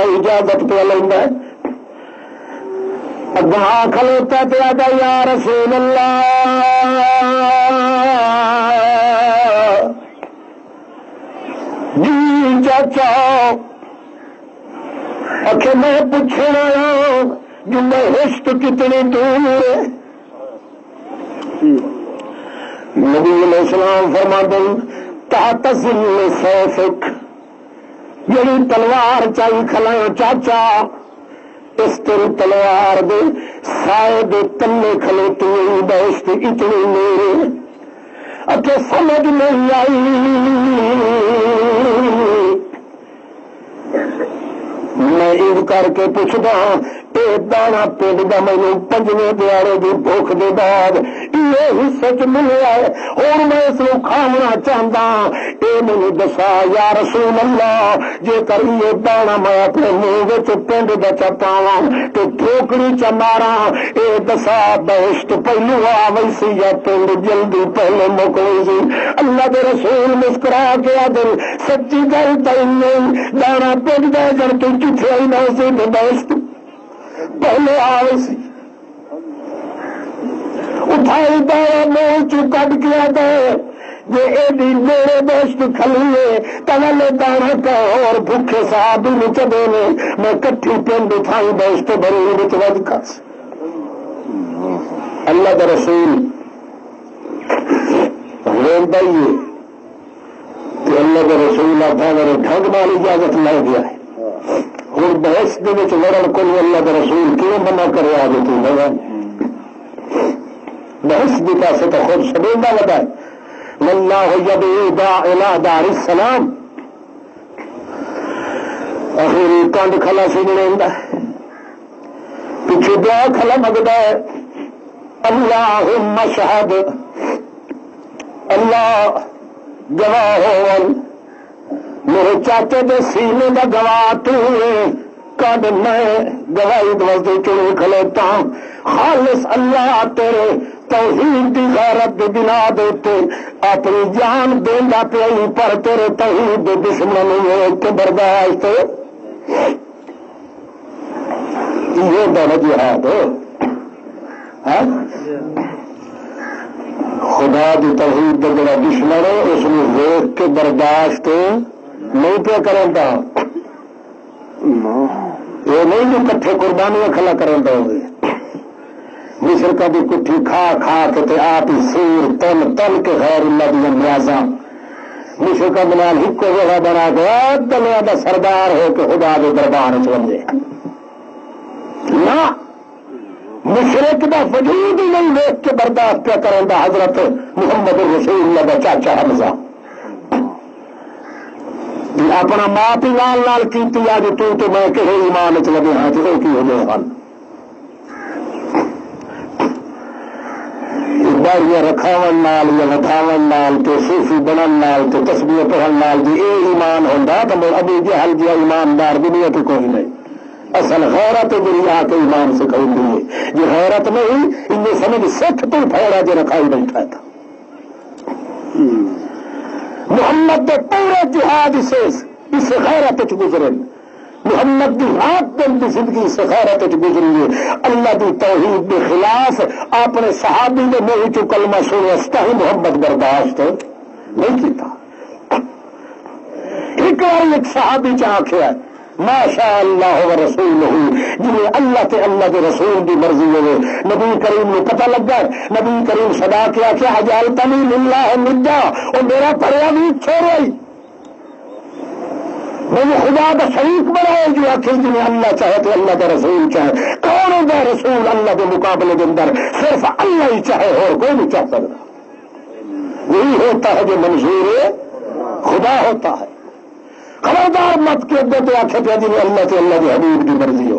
اجازت پہ لینا اگاں کھلوتا پہ آتا یا رسول اللہ جی چاچا اکھے میں پوچھنا جو میں عشق کتنی دور ہے. نبی علیہ السلام فرما دیں تحت ظل سیفک یہی تلوار چاہی کھلاؤ چاچا اس تیری تلوار دے سائے دے تلے کھلوتی بہشت اتنی میرے اچھے سمجھ نہیں آئی میں عید کر کے پوچھتا اے دانا پنڈ کا مینو پنجویں دیارے کی بھوک دے بعد یہ حصے چ ملیا ہے اور میں اس کو کھانا چاہتا اے مینو دسا یا رسول اللہ جے کر یہ دانا میں اپنے منہ پنڈ کا چپاوا تو ٹھوکری چ مارا اے دسا بہشت پہلو آ ویسی یا پنڈ جلدی پہلے مکوئی سی. اللہ کے رسول مسکرا کے دل سچی گل تین دانا پنڈ دے جن تو کتنے آئی نہ سی بہشت پہلے آئے سی اٹھائی دایا منہ چ کٹ گیا گئے جی ایڈی میرے بہشت کھلیے تولے دانا کا اور بھوکے صاحب چبے نے میں کٹھی پنڈ اٹھائی بہشت بری وج کس. اللہ کا رسول روندائیے کہ اللہ کا رسول آتا میرے ڈھنگ مال اجازت لے گیا ہے ہوں بحث لڑن کو اللہ کا رسول کیوں بنا کر آ گئے تھی لگا بحث بھی پاسے تو خود سبیندہ لگا ہے واللہ یدعو الى دار السلام آخری کنڈ کھلا سی لینا پیچھے دعا کھلا مگدا ہے اللہم اشہد اللہ گواہ ہو میرے چاچے دے سینے دا گواہ تو کد میں گواہی دوستے چڑے کھلوتا خالص اللہ تیرے توحید دی غیرت دی بنا دیتے اپنی جان دیندا پئی پر تیرے توحید دے دشمن کے برداشت یہ بڑا جہاد خدا دی توحید دا جڑا دشمن ہے اس نے دیکھ کے برداشت نہیں پہ کرتا یہ نہیں جو کٹھے قربانیاں کھلا کریں دو گے مصر کا بھی کٹھی کھا کھا کے آپ ہی سور تن تن کے غیر اللہ دیا نیازاں مصر کا بلال ہک کو جگہ بنا کے دنیا کا سردار ہو کے خدا کے دربار چلے نہ مشرق کا وجود ہی نہیں دیکھ کے برداشت کیا کریں گا حضرت محمد رسول اللہ کا چاچا حمزہ اپنا ماں پی لال لال کیتی آج تو میں کہ ایمان چ لگے ہاں تو کی ہو گئے حل باڑیاں رکھاون نال یا لٹاون نال تو صوفی بنن نال تو تسبیح پڑھن نال جی اے ایمان ہوندا تو ابو جہل جی ایماندار دنیا تو کوئی نہیں اصل غیرت میری آ کے ایمان سے کہیں دیے جو غیرت نہیں ان سمجھ سکھ تو پھیڑا جو رکھائی بیٹھا تھا محمد کے پورے جہاد اس غیرت گزرے محمد کی رات دن کی زندگی اس غیرت گزری ہے اللہ کی توحید کے خلاف اپنے صحابی نے منہ چ کلمہ سنیا ہی محمد برداشت نہیں کیتا ایک بار ایک صحابی چ آخیا ماشاء اللہ و رسول جنہیں اللہ کے رسول کی مرضی ہوئے نبی کریم نے پتہ لگا نبی کریم صدا کیا کہ اجالتنی للہ ندا اور میرا پڑیا بھی چھوڑے مجھے خدا کا شریک بنائے جو آخر جنہیں اللہ چاہے تو اللہ کا رسول چاہے کون ہوگا رسول اللہ کے مقابلے کے اندر صرف اللہ ہی چاہے اور کوئی نہیں چاہ سکتا وہی ہوتا ہے جو منظور خدا ہوتا ہے خبردار مت کے اندر تو آخر پہ جی اللہ سے اللہ کے حبیب کی مرضی ہو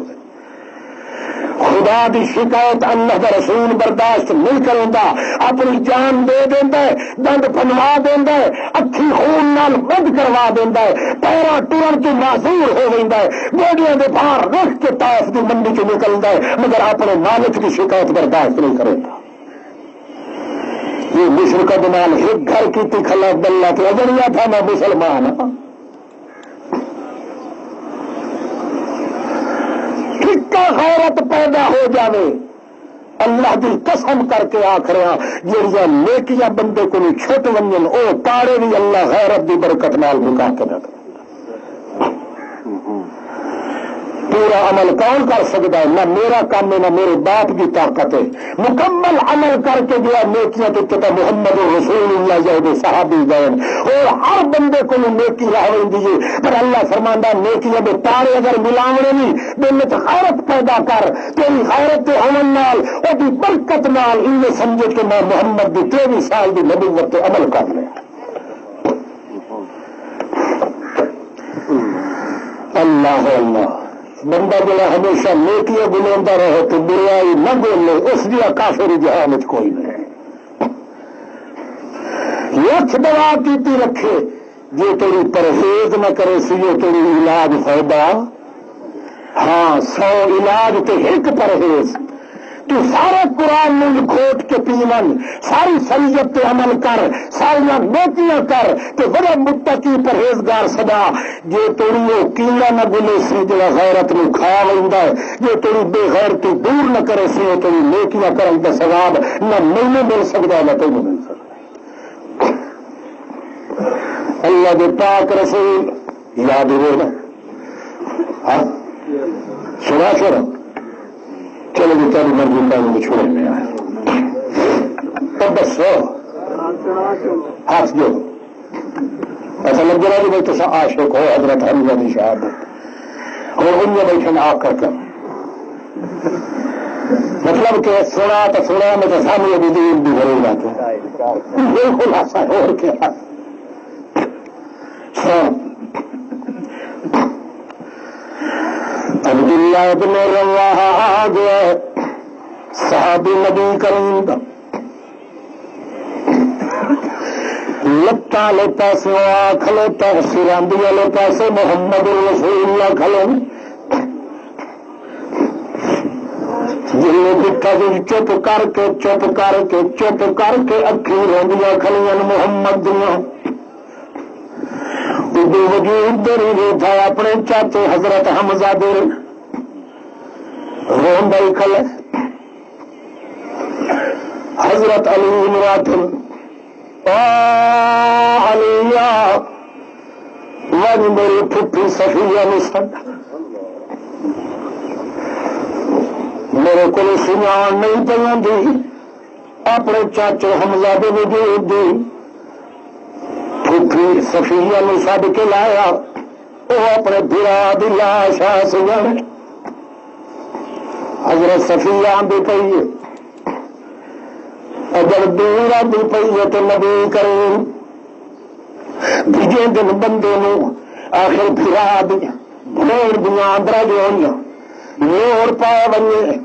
خدا کی شکایت اللہ کا رسول برداشت نہیں کریں گا اپنی جان دے دینا ہے دند پنوا دینا ہے اکھی خون نال بند کروا دینا ہے پیرا ٹرن تو معذور ہو جاتا ہے گوڈیاں کے باہر رکھ کے طائف کی منڈی چ نکلتا ہے مگر اپنے مالک کی شکایت برداشت نہیں کرے گا یہ مصر کا دمال ایک گھر کی تھی کھلا بلّہ تو اجڑیا تھا میں مسلمان ہوں غیرت پیدا ہو جاوے اللہ کی قسم کر کے آخر جہاں نیکیاں بندے کو نہیں چھٹ ونجن او پاڑے بھی اللہ غیرت کی برکت نال مکا کے رکھ پورا عمل کون کر سکتا ہے نہ میرا کام ہے نہ میرے باپ کی طاقت ہے مکمل عمل کر کے جو نیکیاں تو کہتا محمد رسول اللہ جائے صحابی گئے اور ہر بندے کو نیکی راہ دیجیے پر اللہ فرماندہ نیکیاں میں تارے اگر ملاونے نہیں دل میں غیرت پیدا کر تیری غیرت ہون نال اور دی برکت نال ان سمجھے کہ میں محمد دی 23 سال کی نبوت عمل کر لیا اللہ اللہ بندہ جڑا ہمیشہ نیکیاں بلوندا رہے تو برائی نہ بولے اس دیا کافر جہان کوئی نہیں لکھ دوا کیتی رکھے جو تیری پرہیز نہ کرے سی جو تیری علاج فائدہ ہاں 100 علاج تے ایک پرہیز تو سارے قرآن میں گھوٹ کے پیمن ساری شریعت پہ عمل کر ساری نیکیاں کر تو بڑا متقی پرہیزگار سدا جو تیری وہ کیڑا نہ گلے سی جڑا غیرت نو کھا لیندا ہے جو تیری بے غیرتی دور نہ کرے سی تیری نیکیاں کرن دا ثواب نہ مینوں مل سکدا نہ تینوں مل سکدا اللہ دے پاک رسول یاد رہے نا ہاں سنا چلو جی تاری مرضی کا چھوڑے میں آیا تو بس ہاتھ جو ایسا لگ رہا کہ بھائی تو عاشق ہو حضرت حمزہ کی شہادت اور ان میں بیٹھے آ کر مطلب کہ سنا تو سنا میں تو سامنے بھی دین بھی بھرے جاتے یہ خلاصہ اور کیا عبداللہ ابن رواحہ گیا صحابی نبی کریم کا لتا لے پاسے کھلے سراندی والے پاسے محمد رسول اللہ کھلے جن بٹھا جی چپ کر کے اکھی روندیاں کھلیاں محمد دیا وجود دے نہیں تھا اپنے چاچے حضرت حمزہ دے روندا ہی کھلے حضرت علی مراتل علیہ ون میری پھپھی صفیہ نے سن میرے کو سنان نہیں پی اپنے چاچو حمزہ دے وجود دی پھوپھی صفیہ نو سد کے لایا وہ اپنے برا دی لاش سجن حضرت صفیہ آندی پئی ہے اگر دور آدھی پئی ہے تو نبی کریم بجے دن بندے نو آخر برا دی بھوڑ دیا اندرا جو ہوئی لوڑ پائے بنے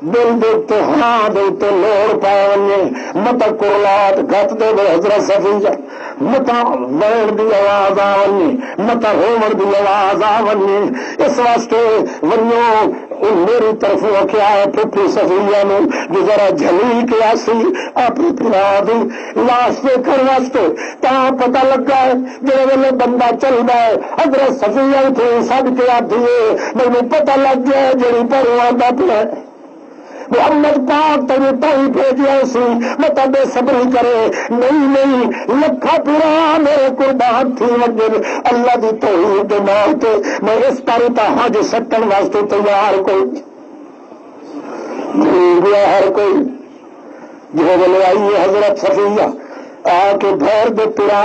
دل دیتے ہاں دیتے لوڑ پائے بنے مت کرلات گت دے حضرت صفیہ متا ویڑ دی آواز آونی متا ہومر دی آواز آونی اس واسطے ونیو میری طرف کیا ہے پھپھی صفیہ نو جو ذرا جھلی کے آسی اپنی پھرا دی لاش دیکھن واسطے تا پتہ لگا ہے جڑے ویلے بندہ چل رہا ہے حضرت صفیہ تھے سب کے آتی ہے مجھے پتہ لگ گیا ہے جڑی پر آتا پیا محمد پاک تجھے تھی بھیجیا سی مت بے صبری کرے نہیں لکھا پورا میرے قربان تھی وجر اللہ دی توحید دے نام تے میں اس طرح تا حج سٹن واسطے تیار کوئی گیا ہر کوئی جو بلے آئی ہے حضرت صفیہ آ کے بھیر دے پورا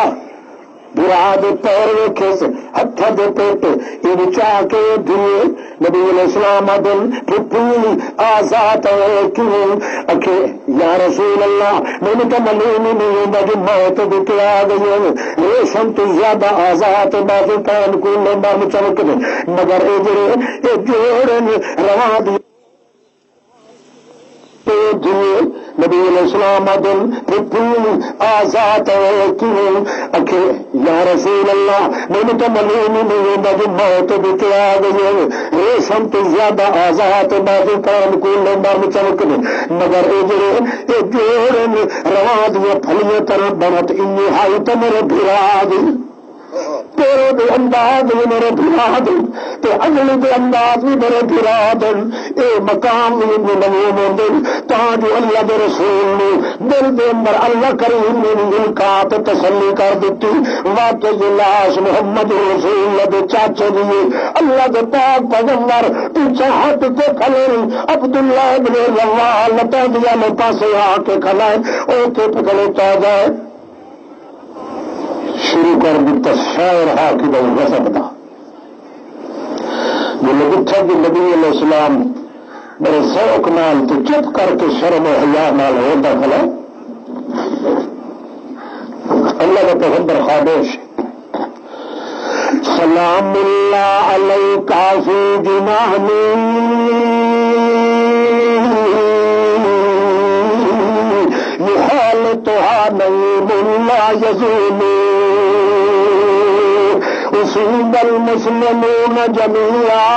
برا دے پیر ویکھے سے ہتھا دے پیٹ یہ بچا کے دیے نبی علیہ السلام دل پھپھی آزاد ہے کیوں اکھے یا رسول اللہ میں نے تو معلوم ہی نہیں ہوتا کہ موت بھی آ گئی ہے ریشم تو زیادہ آزاد بازو پین کو لمبا چمک دے مگر اے جوڑے روا دی نبی علیہ السلام دل پھپھی آزاد ہے کیوں اکھے یا رسول اللہ میں نے تو معلوم ہی نہیں ہوتا کہ موت بھی آ گئی ہے ریشم تو زیادہ آزاد بازو پین کو لمبا چمک دے مگر اے جوڑے روا دیا پھلیے طرح بنت انہائی تو میرے بھرا دی تیرے دے انداز بھی میرے بھرا دن تے اگلے دے انداز بھی میرے بھرا دن اے مقام بھی نمو دن تاں جو اللہ دے رسول نے دل دے اندر اللہ کریم نے دل کا تسلی کر دیتی واقعی لاش محمد رسول اللہ دے چاچے دیے اللہ دے پاک پیغمبر تو چاہت تے کھلے عبداللہ ابن روا لتا دیا میں پاسے آ کے کھلائے او کے پکڑتا جائے شروع کر دیتا شاعر حاکم الغضب دا جو لگتا کہ نبی علیہ السلام بڑے ذوق نال تو چپ کر کے شرم و حیا نال ہوتا کھلا اللہ کا پیغمبر خاموش سلام اللہ علیکہ فی جنانی يحالتها نعيم لا يزول أصيب المسلمون جميعا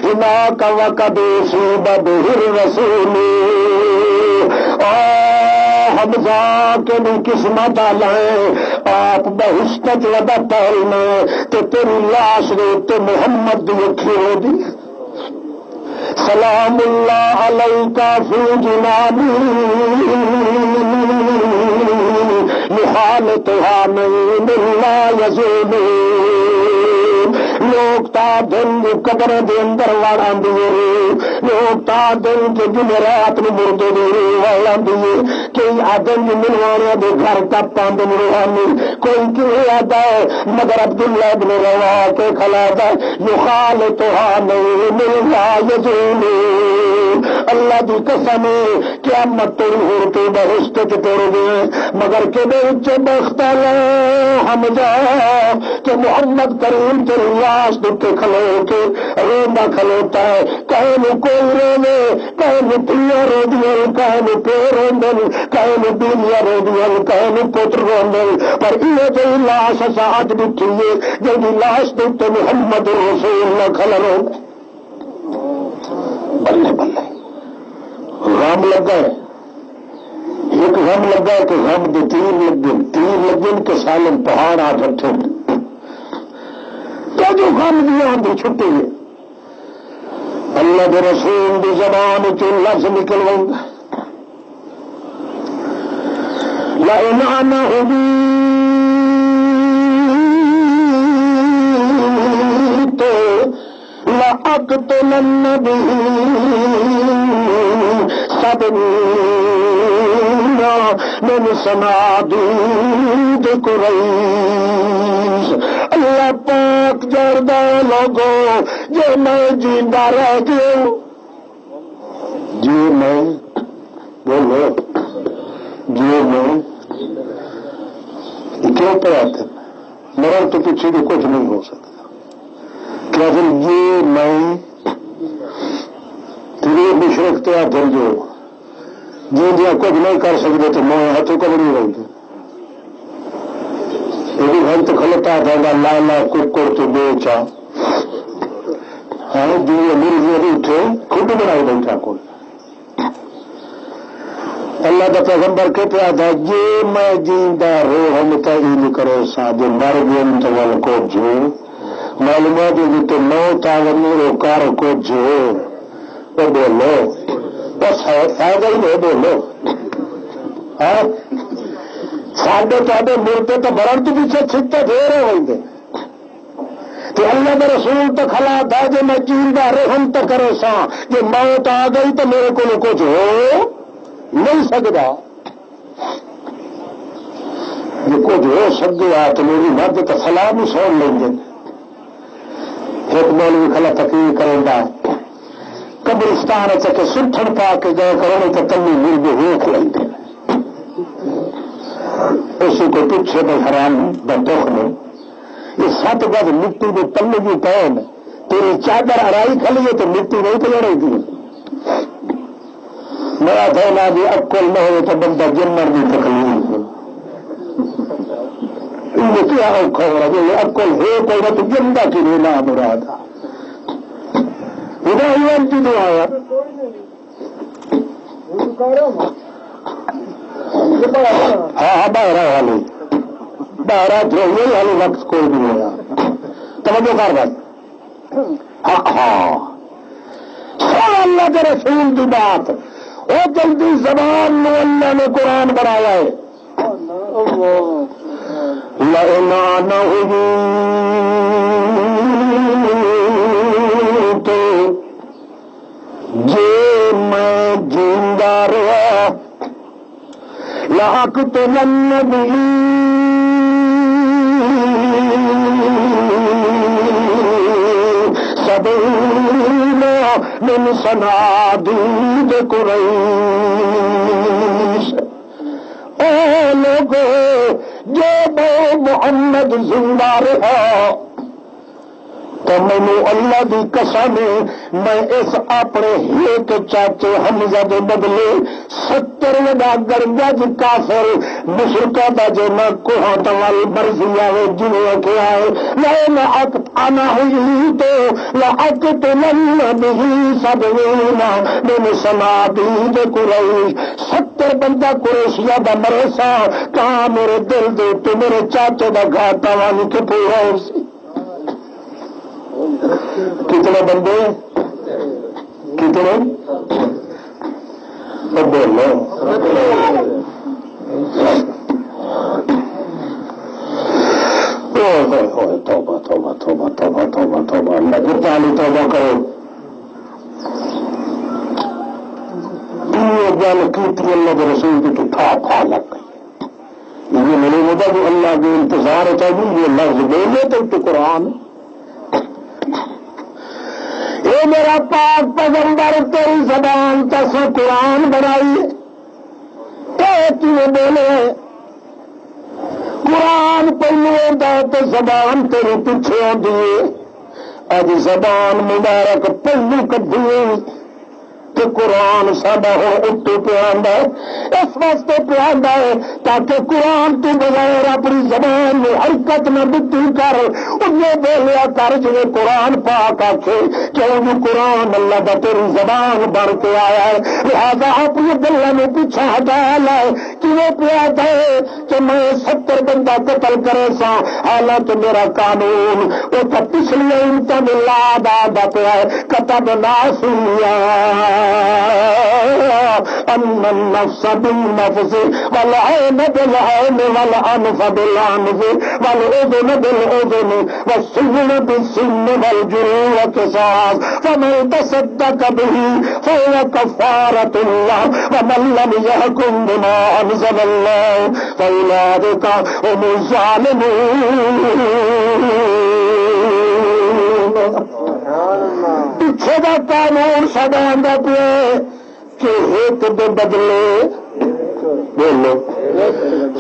هناك وقد أصيب به الرسول حمزہ کے بھی قسمت لائیں آپ بہشت ودا پہل میں تو تیری لاش تو محمد دی کھیو دی سلام اللہ علیکہ فی جنانی محالتها نعیم لا یزول لوگ تا دن قبر دے اندر واڑاں دیے لوگ تا دن کے جمعرات نو مردے دے واڑاں دیے کئی آدم ملوانے دے گھر ٹپاں دے روحانی کوئی کی آدا ہے مگر عبداللہ ابن روا کے خلادا یخالتها نعیم لا یزول اللہ دی قسم قیامت تو ہور کے بہشت کے توڑ گئے مگر کے وچ بختلا حمزہ کہ محمد کریم تیری لاش دے کھلو کے روندا کھلوتا ہے کہیں نو کوئی روے کہیں نو پیا رو دیاں کہیں نو پیو روندن کہیں نو بیویاں رو دیاں کہیں نو پتر روندن پر یہ جو لاش ساتھ دکھی ہے جو لاش دے محمد رسول اللہ کھلو بلے بلے غم لگا ہے ایک غم لگا ہے کہ غم دے تیر لگن کے سالم پہاڑ آ جٹھے تو جو غم دیا ہم چھٹے گئے اللہ کے رسول دی زبان چ لفظ نکلواں گا لا انعمه بی تو لَأَقْتُلَنَّ بِهِ سَبْعِينَ مِنْ صَنَادِيدِ قُرَيْشٍ. اللہ پاک جاندے لوگوں جے میں جیندہ رہ گیا جی میں بولو جی میں کیوں پہ آتے مرن تو پیچھے بھی کچھ نہیں ہو سکتا. کیا پھر یہ میں تیرے مشرق تے آدھر جو جی جی کچھ نہیں کر سکتے تو میں ہاتھوں کو نہیں رہتے یہ گھر تو کھلتا تھا لا لا ککڑ تو بیچا ہاں جی امیر جی اٹھے خود بنائی بیٹھا کوئی. اللہ کا پیغمبر کہتے تھا یہ میں جیندہ روح متعین کرو سا جو مر گئے تو کو جو معلومات تو موت آگے روکار کو جو وہ بولو بس فائدہ ہی نہیں بولو. ساڈے تے ملتے تو برن تو پیچھے چھتے دے رہے ہوئے تو اللہ کے رسول تو کھلا تھا جو میں جیندہ رحم تو کرو سا جو موت آ گئی تو میرے کو کچھ ہو نہیں سکتا. جو کچھ ہو سکے تو میری مرد تو فلاح بھی سو لیں گے. ایک مولوی کھلا تقریر کریں گا قبرستان کے سٹھن پا کے گئے کرو تو تلی مرد ہوک لیں گے اسی کو پیچھے میں حرام بندوق میں یہ 7 گز مٹی کے تلے کی پہن تیری چادر اڑائی کھلی ہے تو مٹی نہیں تو لڑائی تھی. میرا کہنا بھی عقل نہ ہو تو بندہ جمر بھی تکلیف کیا اوکھا ہو رہا ہے. عقل ہے کوئی نہ تو جمدہ کی نہیں نام ہو رہا تھا ہدایت کی دعا آیا ہاں باہر والے باہر دھوئے والے وقت کوئی نہیں ہوا توجہ کر بات. ہاں اللہ کے رسول کی بات وہ جلدی زبان میں اللہ نے قرآن بنایا ہے. لَإِنَّ تو جے میں جیندہ رہا لَأَقْتُلَنَّ بِهِ سَبْعِينَ مِنْ صَنَادِيدِ قُرَيْشٍ. اے لوگوں جو محمد زندہ رہا تو میں اللہ کی قسم میں اس اپنے ایک چاچے حمزہ کے بدلے 70 گرگج کافر مشرکہ کا جو نہ کوہ تمال مرضی آئے جنہیں کیا ہے میں آنا ہوئی تو لَأَقْتُلَنَّ بِهِ سَبْعِينَ مِنْ صَنَادِيدِ قُرَيْشٍ. 70 بندہ قریشیہ دا مرے سا کہاں میرے دل دے تو میرے چاچے دا گھاٹا وانی کے پورا ہو سی. کتنے بندے کتنے بولو توبہ توبہ توبہ توبہ توبہ توبہ اللہ کی پالی توبہ کرو. گل کی اللہ کے رسول کی تو تھا لگ گئی. یہ میرے مدد جو اللہ کے انتظار ہوتا ہے یہ لفظ بولے تو قرآن اے میرا پاک پیغمبر تیری زبان تسے قرآن بنائی کیوں بولے قرآن پہلو تو زبان تیری پیچھے آدھی اج زبان مبارک پہلو کدی کہ قرآن ساڈا ہوں اتو پہ آندا ہے اس واسطے پہ آندا ہے تاکہ قرآن تو بغیر اپنی زبان میں حرکت نہ بتی کر انہیں بولیا کر جی قرآن پاک آکھے کیوں قرآن اللہ کا تیری زبان بن کے آیا ہے لہذا اپنی گلوں میں پیچھے ہٹا لائے کہ ایویں پیا تھا کہ میں 70 بندہ قتل کرے سا، حالانکہ میرا قانون وہ تو پچھلی امتہ میں لاد آدھا پیا ہے، کتب ناسیا ان النفس بالنفس والعین بالعین والانف بالانف والاذن بالاذن والسن بالسن والجروح قصاص فمن تصدق به فهو كفارة له ومن لم يحكم بما أنزل الله فأولئك هم الظالمون۔ پیچھے کا قانون سدا پہ کہ ایک دے بدلے بولو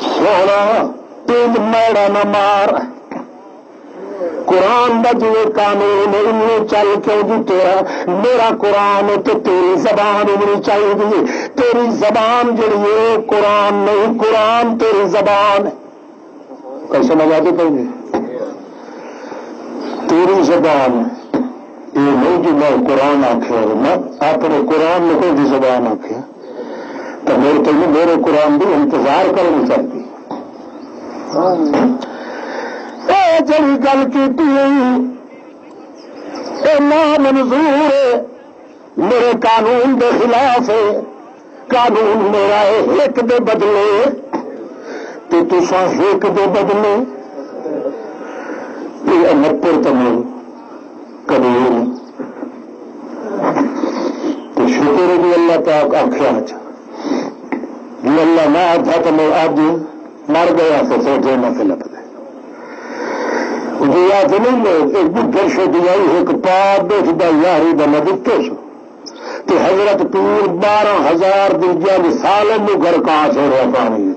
سونا تین میڑا نہ مار، قرآن کا جو قانون ان چل کے جی تیرا میرا قرآن تو تیری زبان ہونی چاہیے، تیری زبان جڑی ہے قرآن نہیں، قرآن تیری زبان کیسے مزاجی پہ تیری زبان یہ نہیں کہ میں قرآن آخیا میں اپنے قرآن میں کوئی زبان آخیا تو میرے تو میرے قرآن بھی انتظار کرنی چاہیے۔ جڑی گل کی نامنظور ہے، میرے قانون کے خلاف ہے، قانون میرا ہے ایک دے بدلے تو تسا ایک دے بدلے 69 تمہیں قبول تو شکر بھی اللہ پاک آخیا جی اللہ نہ آتا تو میں آج مر گیا تو سوچے نہ سے لگ گئے دیا نہیں ایک بڈر سے دیا ایک پاپ بیچتا یاری دن دکھتے سو تو حضرت پیر 12,000 دیجیا سال میں گھر کہاں ہو رہا پانی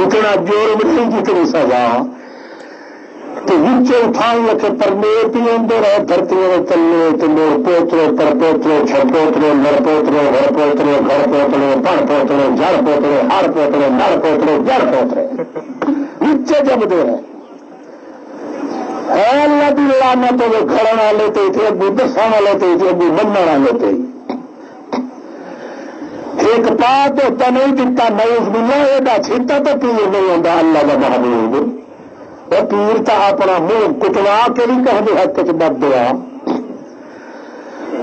اتنا جرم نہیں جتنی سزا تو نیچے اٹھان لکھے پرنے پیندے رہے دھرتیوں میں تلے تو میرے پوترے پر پوترے چھ پوترے نر پوترے گھر پوترے گھر پوترے پڑ پوترے جڑ پوترے ہر پوترے نر پوترے جڑ پوترے نیچے جب دے رہے اللہ بھی لانا تو وہ گھڑنا لیتے تھے ابھی دسا لیتے تھے ابھی بننا لیتے ایک پات ہوتا نہیں دتا نوز ملا یہ چھتا تو پیر نہیں ہوتا اللہ کا محبوب وہ پیر تو اپنا منہ کٹوا کے بھی کہ حق چ بد دیا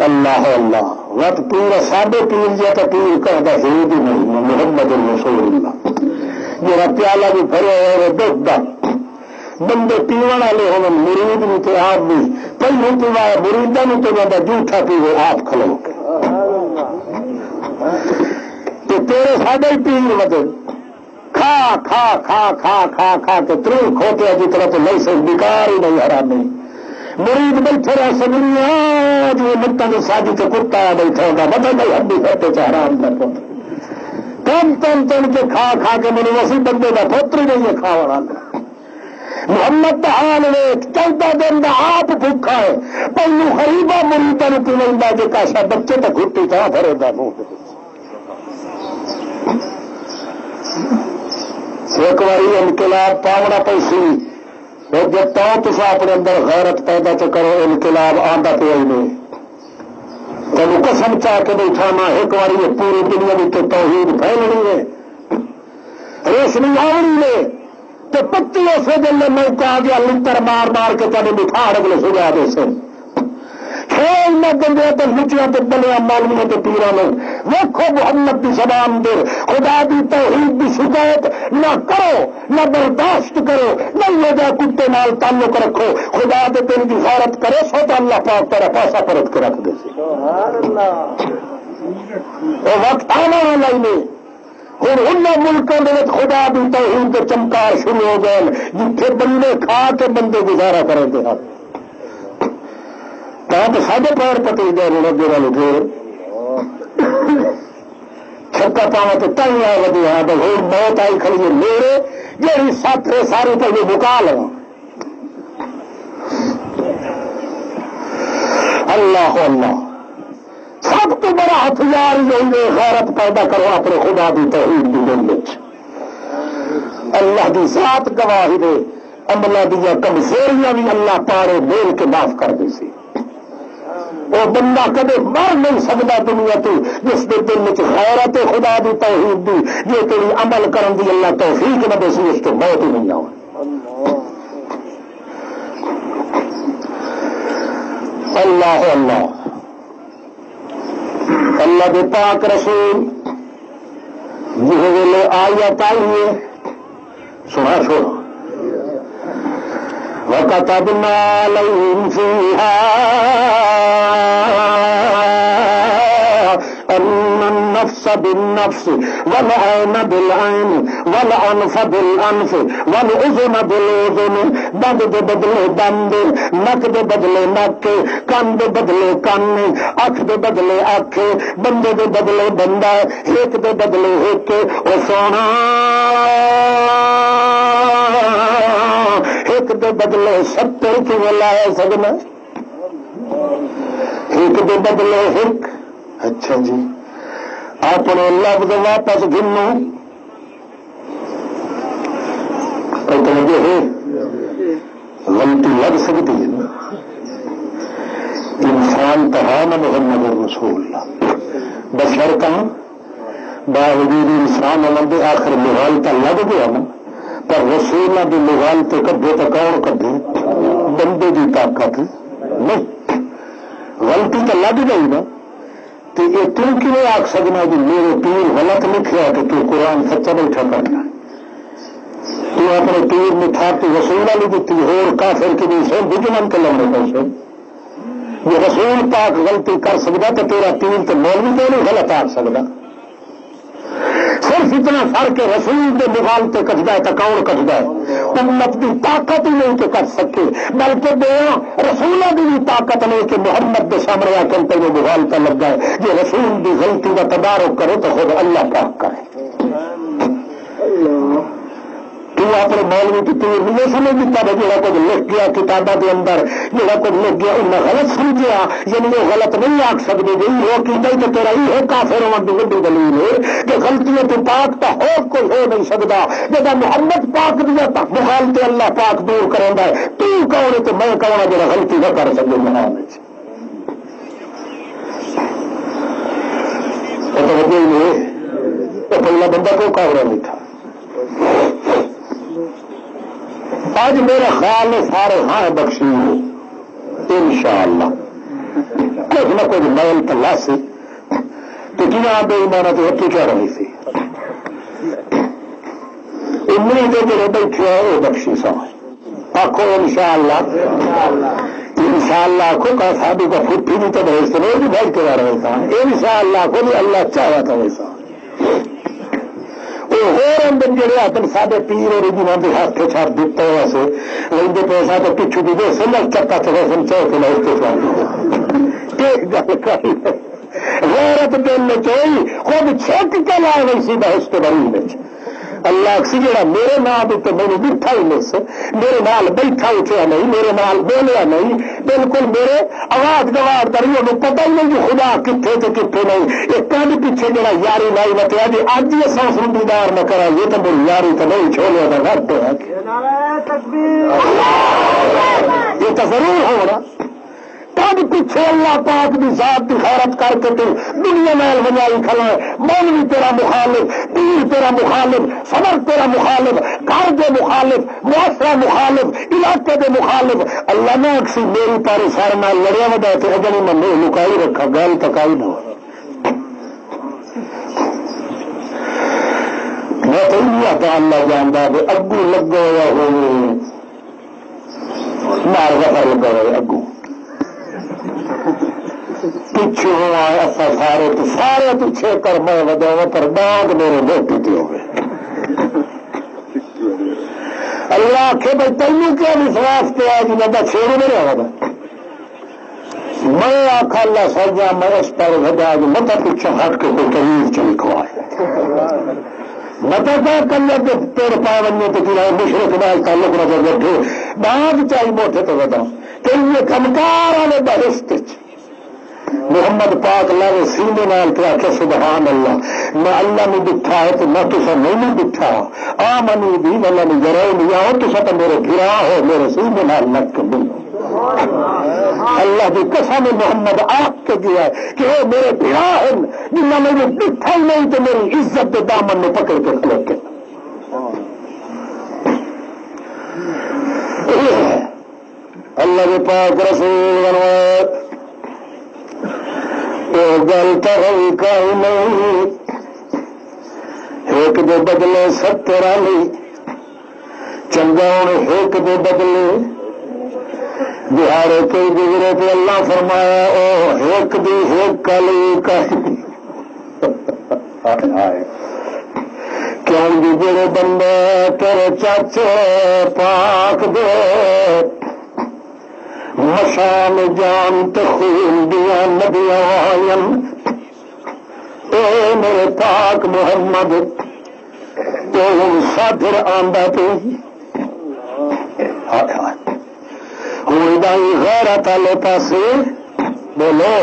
اللہ اللہ وقت پیر ساڈے پیر جا تو پیر کہتا ہے بھی نہیں محمد رسول اللہ میرا پیالہ بھی بھرے ہوئے دکھ دا بندے پیو والے ہوں مرید نہیں تو آپ بھی پہلو پیوایا مریدا نہیں تو بندہ جھوٹا پیو آپ کھلو کے تیرے ساڈے ہی پیر بدل کھا کھا کھا کھا کھا کھا کے ترو کھوتے جی طرح تو لائسنس بیکار ہی نہیں حرامی مرید بیٹھے رہ سنیا جو مٹا کی ساجی سے کتا بیٹھا ہوگا بدل نہیں ہڈی کرتے چاہ حرام کر تن تن تن کے کھا کھا کے میرے وسیع بندے کا پوتر نہیں ہے کھا والا محمد حال نے 14 دن کا آپ بھوکا ہے پہلو خریدا مریدا نے پیوا جی کاشا بچے تو گھٹی کہاں بھرے گا منہ ایک باری انقلاب پاونا پیسی جب تصا اپنے اندر غیرت پیدا چ کرو انقلاب آتا پیا ہی نہیں تین قسم چاہ کے بیٹھانا ایک باری یہ پوری دنیا کی تو توحید پھیلنی ہے روشنی آنی ہے تو پتی اسے دل میں موقع آ گیا لنٹر مار مار کے تمہیں بٹھا اگلے سجا دے سے کھیل نہ گندے تو لچیاں تو بلیا مولویوں تو پیروں نے ویکھو محمد کی زبان دیر خدا دی توحید کی شکایت نہ کرو نہ برداشت کرو نہ لے جا کتے نال تعلق رکھو خدا دے دل کی غیرت کرے سو تو اللہ پاک تیرا پاسا پرت کے رکھ دے سی وقت آنا والا ہی نہیں ہوں ان ملکوں کے خدا دی توحید کے چمکار شروع ہو گئے جتھے بندے کھا کے بندے گزارا کریں گے تو سارے پیر پٹی گئے لگے والے پھر چھکا پاوا تو تھی آ لگی ہاں تو موت آئی کھڑی ہے میرے جی سات ساری پہلے بکا لوا اللہ اللہ سب تو بڑا ہتھیار یہی غیرت پیدا کرو اپنے خدا دی توحید دی دل اللہ دی ذات گواہی دے عملہ دیا کمزوریاں بھی اللہ پارے میل کے معاف کر دے سی وہ بندہ کدے مر نہیں سکتا دنیا تو جس کے دل میں غیرت خدا دی توحید دی جی تیری عمل کرن دی اللہ توفیق نہ دے سی اس تو موت ہی نہیں آؤ. اللہ اللہ اللہ دے پاک رسول جس ویلے آیت آئی ہے سنا چھوڑو وَكَتَبْنَا عَلَيْهِمْ فِيهَا أَنَّ النَّفْسَ بِالنَّفْسِ وَالْعَيْنَ بِالْعَيْنِ وَالْأَنْفَ بِالْأَنْفِ وَالْأُذُنَ بِالْأُذُنِ دند دے بدلے دند نک دے بدلے نک کان دے بدلے کان اکھ دے بدلے اکھ بندے دے بدلے بندہ ایک دے بدلے ایک او سونا ایک دے بدلے 70 کیوں لایا سکنا ایک دے بدلے ایک. اچھا جی اپنے لفظ واپس گنو ہے غلطی لگ سکتی ہے نا. انسان تو ہے نا محمد رسول بشر کہاں باوجود انسان ہونے آخر مغالطہ لگ گیا نا پر رسول کی مغالطے کدے تو کون کدے بندے کی طاقت نہیں غلطی تو لگ گئی نا. تو یہ تم کیوں آخ سکنا کہ میرے پیر غلط لکھا کہ تو قرآن سچا بیٹھا کرنا تو اپنے پیر مٹھا تو رسول والی دیتی اور کافر کی بھی سو دشمن کے لمبے پیسے یہ رسول پاک غلطی کر سکتا تو تیرا پیر تو مولوی تو نہیں غلط آ سکتا. صرف اتنا فرق ہے رسول کے مغالطے کٹتا ہے تو کون کٹتا ہے امت کی طاقت ہی نہیں کہ کر سکے بلکہ دیا رسولوں کی بھی طاقت نہیں کہ محمد کے سامنے آ کر پہ مغالطہ لگ جائے. یہ رسول کی غلطی کا تدارک کرے تو خود اللہ پاک کرے. تو اپنے مولوی کی تیر نہیں سمجھ دیتا بھائی جہاں کچھ لکھ گیا کتابوں کے اندر جہاں کچھ لکھ گیا انہیں غلط سمجھا یعنی وہ غلط نہیں آخ سکتے جی وہ کیتا ہی تو تیرا ہی ہے کافر ہونے کی وڈی دلیل ہے کہ غلطیاں تو پاک تو ہو کوئی ہو نہیں سکتا جب محمد پاک دیا مخالطے اللہ پاک دور کریں گا تو کون ہے تو میں کہوں گا جا غلطی نہ کر سکے جہاں وجہ یہ پہلا بندہ کو کاوڑا نہیں تھا. آج میرا خیال ہے سارے ہاں بخشی انشاءاللہ کچھ نہ کچھ میل تلا سے تو جنہیں بے ایمانہ تو ہتھی کیا رہی تھی امید ہے جڑے بیٹھے ہیں وہ بخشی سا آخو انشاءاللہ انشاءاللہ آخو کا صحابی کا پھٹی نہیں تو بھیج تو وہ بھی بھیج کے رہا تھا انشاءاللہ آخو بھی اللہ چاہا تھا ویسا جڑے اپنے سارے پیر اور جنہوں کے ہاتھ چھاپ دیتا ہے ویسے لے پیسہ تو پچھو بھی دے سمجھ چکا تو ویسے چوک لے ایک گل کری غیرت دل میں چوئی خود چھک کے لائے ویسی بحث تو بری میں اللہ سی جڑا میرے نام تو میں نے بیٹھا ہی مس میرے نال بیٹھا اٹھیا نہیں میرے نال بولیا نہیں بالکل میرے آواز گوار کری انہوں پتہ ہی نہیں کہ خدا کتنے تو کتنے نہیں یہ کد پیچھے جڑا یاری لائی بتیا جی اج یہ سو دیدار نہ کرا یہ تو میری یاری تو نہیں چھوڑیا تھا گھر پہ یہ تو ضرور ہونا کد پیچھے اللہ پاک کی ذات کی خیرت کر کے تو دنیا محل بنائی کھڑا ہے مولوی تیرا مخالف پیر تیرا مخالف صدر تیرا مخالف گھر کے مخالف معاشرہ مخالف علاقے کے مخالف اللہ نے اکسی میری پاری سارے نال لڑیا ودا تو اجنی میں منہ لکائی رکھا گل تکائی نہ میں تو یہ تو اللہ جانتا کہ اگو لگا ہوا ہوئے مار غفر لگا ہوا اگو پچھو ایسا سارے پیچھے کر میں وجہ پر باغ میرے موٹی تھی ہو گئے اللہ آخے بھائی تینوں کیا وشواس پہ جی میں چھوڑ نہیں رہا میں آخا اللہ سجا میں اس پر وجہ مت پیچھے ہٹ کے کوئی قریب چمکوائے مت کر تیرے پا بننے تو گرا مشرق نال تعلق نظر بیٹھے باغ چاہیے موٹے تو بتا کہ یہ کمکار والے بہشت محمد پاک اللہ سینے نال پہ آخر سبحان اللہ نہ اللہ نے دکھا ہے تو نہ تصا نہیں دکھا آ منی بھی اللہ نے ضرور نہیں آؤ تصا تو میرے گرا ہو میرے سینے نال لگ کے بولو اللہ کی قسم محمد آپ کے دیا ہے کہ وہ میرے بھرا ہیں جنہوں نے مجھے دکھا ہی نہیں تو میری عزت کے دامن میں پکڑ کے کھلوتے. اللہ کے پاک رسول بنوائے تو گل تو ہوئی کوئی نہیں. ایک دے بدلے 70 والی چنگا ہوں ایک دے بدلے بہارے کوئی گزرے تو اللہ فرمایا او ایک دی ایک کلی کیوں جی جڑے بندے تیرے چاچے پاک دے مشان جان تو خون دیا ندیاں آئین اے میرے پاک محمد تو سادر آندا پہ ہوں دائی غیرت والے پاسے بولو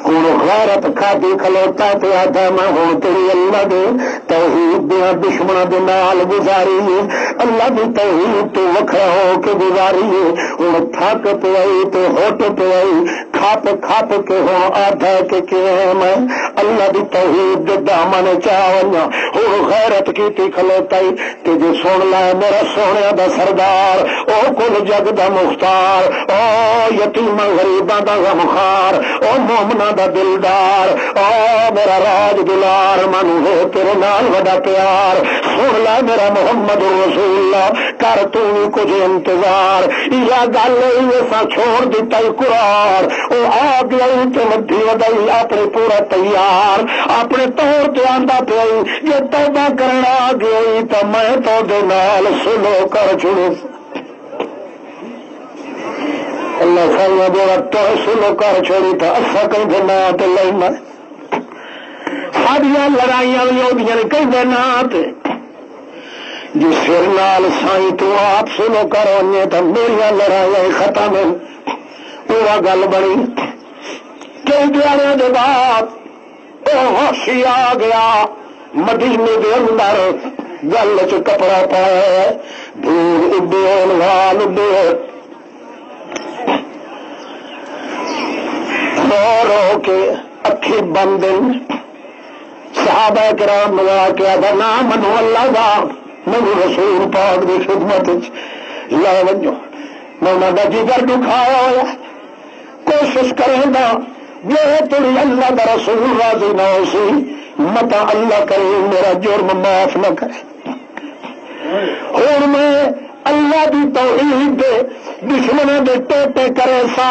ہوں غیرت کھادی کھلوتا تے آدھا میں ہوں تیری اللہ دے توحید دیا دشمنوں کے نال گزاری ہے اللہ کی توحید تو وکھرا ہو کے گزاری ہے ہوں تھک پہ آئی تو ہوٹ پہ آئی کھپ کے ہوں آدھا کہ میں اللہ کی توحید دے دامن چاہنا ہوں غیرت کی کھلوتا ہی تے جے سن لائے میرا سونے دا سردار او کل جگ دا مختار او یتیم غریباں دا غمخار او مومنا دا دلدار او میرا راج دلار من ہو تیرے نال وڈا پیار سن لے میرا محمد رسول اللہ کر تو کچھ انتظار یا گل ایسا چھوڑ دیتا ہی قرار او آ گیا تے مدھی ودائی اپنے پورا تیار اپنے طور تے آندا پئی جے توبہ کرنا آ گئی تو میں تو دے نال سلو کر چھڑوں اللہ سائیں جو تو سلو کر چھوڑی تو اصا کہیں دینا تو لینا ساڑیاں لڑائیاں لیودیاں کہیں دینا تے جی سر نال سائیں تو آپ سلو کرونے تو میری لڑائیاں ختم ہیں پورا گل بنی کئی دیانے دے بعد او وحشی آ گیا مدینے دے اندر گل چ کپڑا پایا دور اڈے وال اڈے رو رو کے اکھی بند صحابہ کرام لگا کے آدھا نہ منو اللہ دا منو رسول پاک دی خدمت لا ونجو میں جگر دکھایا ہوا کوشش کریں گا جو تیری اللہ دا رسول راضی نہ ہو سی متا اللہ کریم میرا جرم معاف نہ کرے اور میں اللہ دی توحید دے دشمنوں دے ٹوٹے کرے سا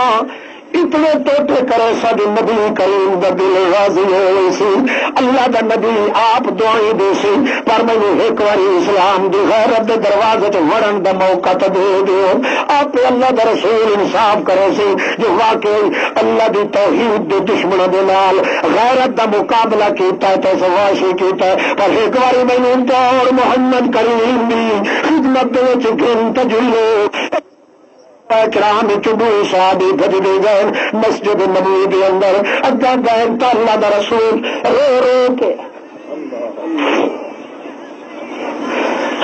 اتنے ٹوٹے کرے سا جو نبی کریم دا دل راضی ہوئی سی اللہ دا نبی آپ دعائیں دے سی پر میں ایک باری اسلام دی غیرت دے دروازے تے وڑن دا موقع تو دے دیو آپ اللہ دا رسول انصاف کرے سی جو واقعی اللہ دی توحید دے دشمنوں دے نال غیرت دا مقابلہ کیتا ہے تو سواشی کیتا ہے پر ایک باری میں نے اور محمد کریم دی خدمت دے وچ گن تجلو کرام چبو صحابی بھجدے گئے مسجد نبوی کے اندر اگا گئے تو اللہ دا رسول رو رو کے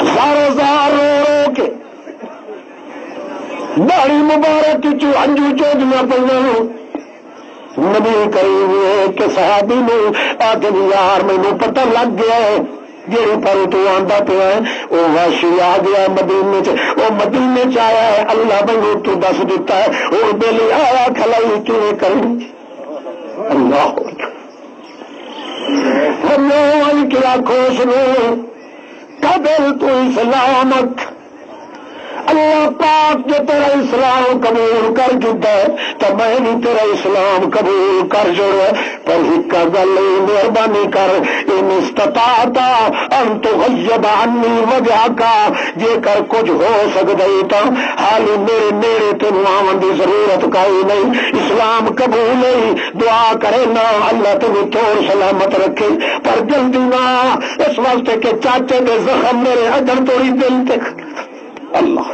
زارو زار رو رو کے داڑھی مبارک چو انجو چودیاں پڑھنے نبی کریم کے صحابی نے آدھے یار مینوں پتہ لگ گیا ہے جیڑی پر تو آندا پیا ہے وہ وحشی آ گیا مدینے چ وہ مدینے چ آیا ہے اللہ بنو تو دس دیتا ہے اور بیلی آیا کھلائی کیویں کریں اللہ ہم کیا خوش نو قبل تو اسلامک اللہ پاک جو تیرا اسلام قبول کر چکا ہے تو میں بھی تیرا اسلام قبول کر چھوڑا پر ایک گل مہربانی کر ان استطاعتا ان تغیب عنی وجہ کا جے کر کچھ ہو سکتا ہی تو حالی میرے نیڑے تینوں آون دی ضرورت کوئی نہیں اسلام قبول نہیں دعا کرے نا اللہ تمہیں طور سلامت رکھے پر جلدی نہ اس واسطے کہ چاچے دے زخم میرے اجر توڑی دل تک اللہ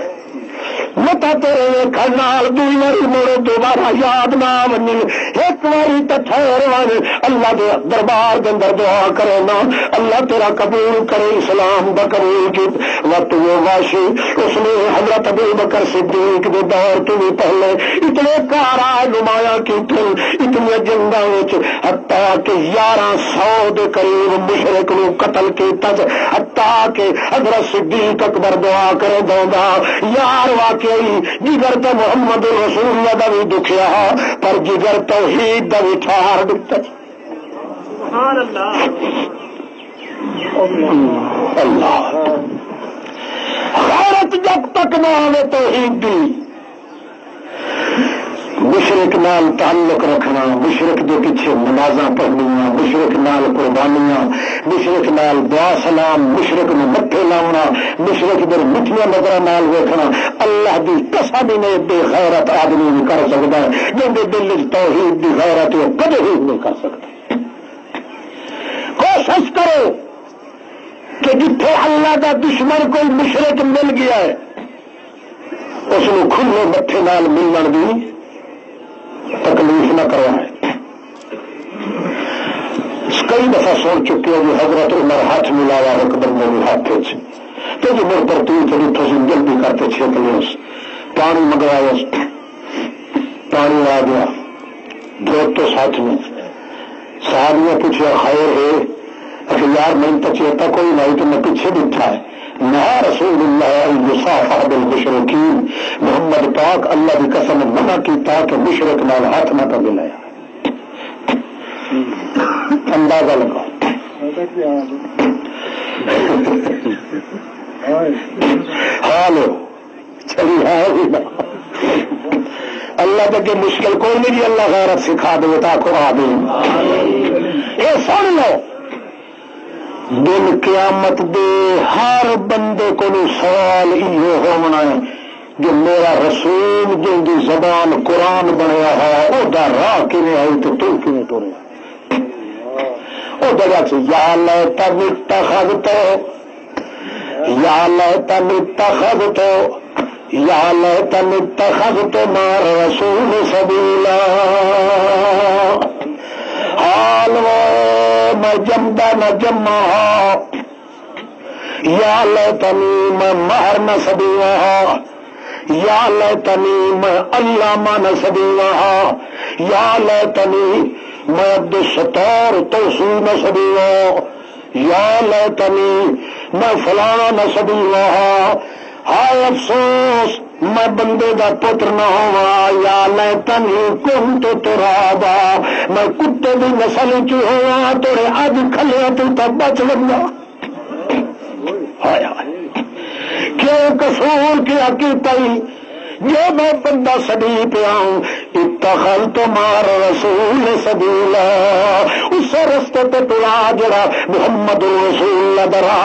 متا تیرے کھنال دوئی واری مڑ دوبارہ یاد نہ ونی ایک واری تے ٹھہر ون اللہ دے دربار دے اندر دعا کرے نا اللہ تیرا قبول کرے اسلام دا قبول کی وقت وہ واشی اس نے حضرت ابو بکر صدیق دے دور تو بھی پہلے اتنے کارا نمایاں کیتے اتنی جنگاں وچ حتیٰ کہ 1100 دے قریب مشرک نو قتل کیتا حتیٰ کہ حضرت صدیق اکبر دعا کرے دوندا یار واقعی جگر تو محمد رسول اللہ دا بھی دکھیا پر جگر توحید دا بھی ٹھار دکھتا اللہ غیرت جب تک نہ آئے توحید دی مشرک نال تعلق رکھنا مشرک دے پیچھے نمازاں پڑھنیاں مشرک نال قربانیاں مشرک نال دعا سلام مشرک نو مٹھے لاؤنا مشرک دے مٹھیاں نظراں نال ویکھنا اللہ دی قسم نے بے غیرت آدمی نہیں کر سکدا جن دے دل وچ توحید دی غیرت وہ کدے نہیں کر سکدا کوشش کرو کہ جتھے اللہ دا دشمن کوئی مشرک مل گیا ہے اس نو کھلے مٹھے نال ملن دی تکلیف نہ کروائے کئی دفعہ سن چکے ہو حضرت عمر ہاتھ ملاوا ایک بندے کے ہاتھ تو جی مر ترتیب چلی تھی جلدی کرتے چھیک لے پانی منگوایا پانی آ گیا دو تو ساتھ میں صاحب نے پوچھا خیر ہے اچھا یار میں تو چیتا کوئی نہیں تو میں پیچھے بیٹھا ہے نہ رسول اللہ یصافح بالمشرکین محمد پاک اللہ کی قسم منع کیتا کہ مشرک نال ہاتھ نہ پہ ملایا اندازہ لگا حال چلی ہے اللہ تک مشکل کوئی نہیں اللہ غیرت سکھا دے تا قرآن دے یہ سن لو دن قیامت دے ہر بندے کو سوال یہ ہونا ہے جو میرا رسول جن کی زبان قرآن بنیا ہے وہ راہ کیویں آئی تو کیویں ٹورے وہ جگہ سے یا لیتنی اتخذت یا لیتنی اتخذت یا لیتنی اتخذت مع الرسول سبیلا حال میں جمدا نہ جما یا لیتنی میں مہر نہ سبیا یا لیتنی میں علامہ نہ سبیا یا لیتنی میں عبد الستار توسیع نہ سبیا یا لیتنی میں فلانا نہ سبیا ہائے افسوس میں بندے دا پتر نہ ہوا یا لیتنی کنت ترابا میں کتے دی نسل چ ہوا تیرے اج کھلیا تو بچ لگا کیوں قصور کیا کیتائی جو میں بندہ سبھی پہ آؤں اتخذت مع رسول سبیلا اس رستے پہ تلا جڑا محمد رسول درا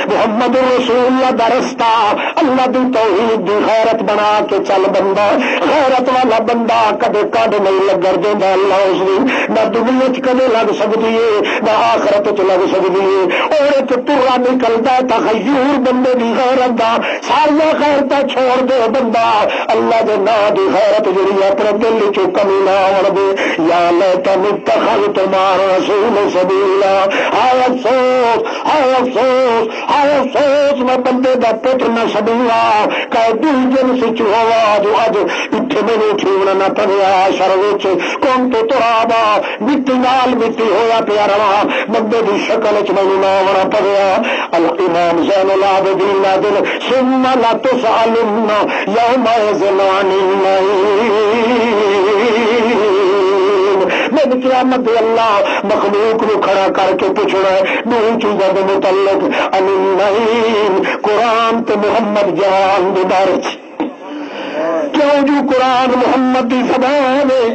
محمد رسول دا رستہ اللہ دی توحید دی غیرت بنا کے چل بندہ غیرت والا بندہ کدے کد نہیں لگن دیندا اللہ اس دی نہ دنیا چ کدے لگ سکدی ہے نہ آخرت چ لگ سکدی ہے اور ایک ترا نکلدا تغیر بندے دی غیرت دا ساری غیرت چھوڑ دے بندہ اللہ دے نا دی غیرت جڑی اپنے دل چ کمی نہ آن دے یا لیتنی اتخذت مع رسول سبیلا ہائے افسوس ہائے افسوس ہائے افسوس میں بندے دا پتر نہ سبیا کہ دل جن سے ہوا جو اج اتنے میرے ٹھیونا نہ پڑیا شر وچ کون تو ترابا مٹی نال مٹی ہویا پیا رہا بندے دی شکل چ مینوں نہ آنا پڑیا الامام زین العابدین دل ثم لا تسألن یوم میں قیامت اللہ مخلوق کو کھڑا کر کے پوچھنا ہے دو چیزوں کے متعلق النعیم قرآن تو محمد جان دے بارے کیوں جو قرآن محمد کی زبان ہے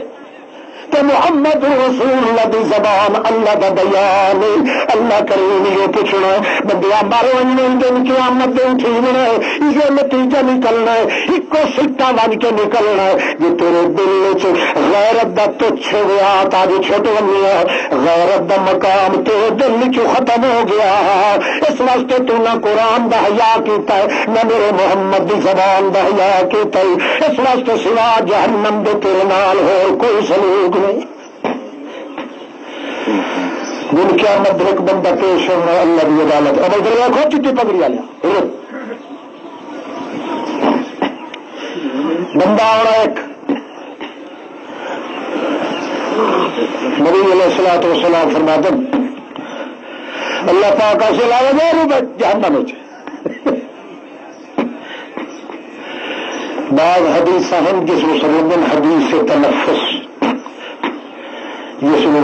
کہ محمد رسول اللہ دی زبان اللہ دا بیان اللہ کریم یہ پوچھنا بندیا مارو دن قیامت دن ٹھیکنا ہے یہ نتیجہ نکلنا ہے ایک کو سٹا بن کے نکلنا ہے جو تیرے دل چ غیرت دا تچھ گیا تاج چھوٹ بنیا غیرت دا مقام تیرے دل چ ختم ہو گیا اس واسطے تو نہ قرآن دا حیا کیتا ہے نہ میرے محمد دی زبان دا حیا کیتا ہے اس واسطے سوا جہنم دے تیرے نال ہو کوئی سلوک نہیں دن قیامت ایک بندہ پیش ہونا اللہ کی عدالت اب ادھر دیکھو چٹی پگڑی والا بندہ آنا ایک نبی علیہ الصلوۃ والسلام فرماتے اللہ پاک سے لایا دے روپے جہنم میں بعض حدیث ہیں جس مسلم حدیث سے تنفس جس میں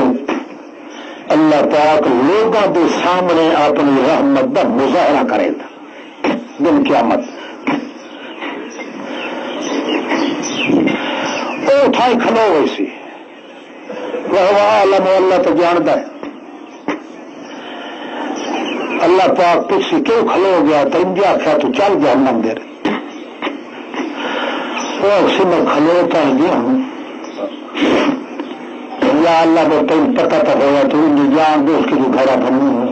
اللہ پاک لوگوں کے سامنے اپنی رحمت کا مظاہرہ کرے گا دن قیامت وہ اٹھائی کھلو ہوئی سی وہ عالم اللہ تو جانتا ہے اللہ پاک پوچھی کیوں کھلو ہو گیا تو انجا آخیا تو چل جہنم دے رہے وہ اکثر میں کھلوتا گیا ہوں یا اللہ کو تین پتہ تو ہوا تو ان جان دے اس کی جو گھر بنی ہو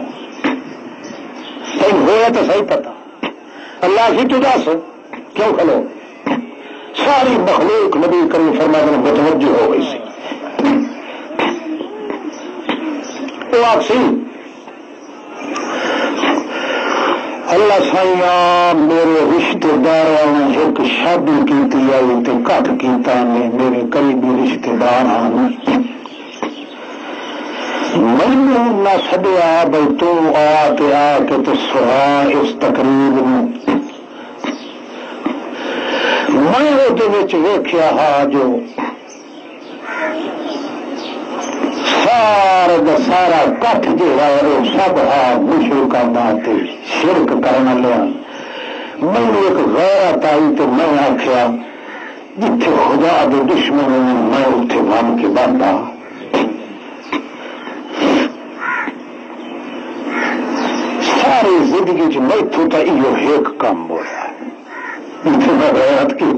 تین ہوا تو صحیح پتہ اللہ کی تو دس کیوں کھلو ساری مخلوق نبی کریم فرمایا متوجہ ہو گئی سی وہ اکثر اللہ سائیاں میرے رشتے دار ایک شادی کی آئی تو کٹ کیتا نے میرے قریبی رشتے دار مینو نہ سدیا بھائی تو آ کے تو سہا اس تقریب میں ویخیا ہا جو سارا دا سارا کٹ جہا ہے وہ سب ہا مشرکاں تے شرک کرنے لیا مینو ایک غیرت آئی تو میں آخیا جتھے خدا دے دشمن میں اتنے بن کے بنتا ساری زندگی چ میتھوں تو یہ ایک کام ہوا جتنے میں غیرت کی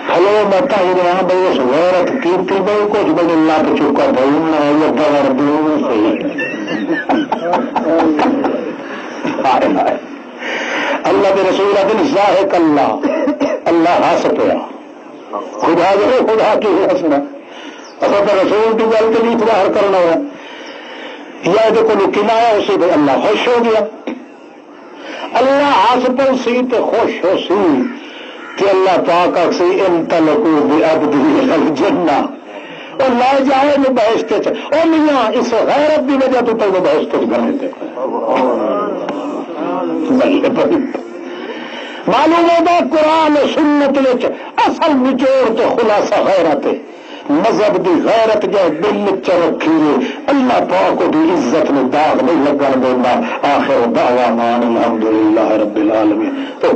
ہلو میں کہہ رہا بھائی اس غیرت کیرتی بھائی کچھ بڑے لگ چکا بھائی دور دوں اللہ کے رسول دن ذاہق اللہ ہس پیا خدا جو خدا کی ہسنا اصل تو رسول کی گل تو نہیں باہر کرنا ہوا یا جو کوئی کنایا اسی پہ اللہ خوش ہو گیا اللہ ہس پہ سی تو خوش ہو سی کہ اللہ پاک سے انطلقوا بعبده الجنہ اور لے جائے میں بحث کے اور میاں اس غیرت کی وجہ تو پہلے بحث کچھ کرنے دے معلوم ہوگا قرآن و سنت اصل نچوڑ تو خلاصہ غیرت ہے مذہب دی غیرت جو دل چ رکھی اللہ پاک دی عزت میں داغ نہیں لگن دینا آخر دعوانا الحمدللہ رب العالمین تو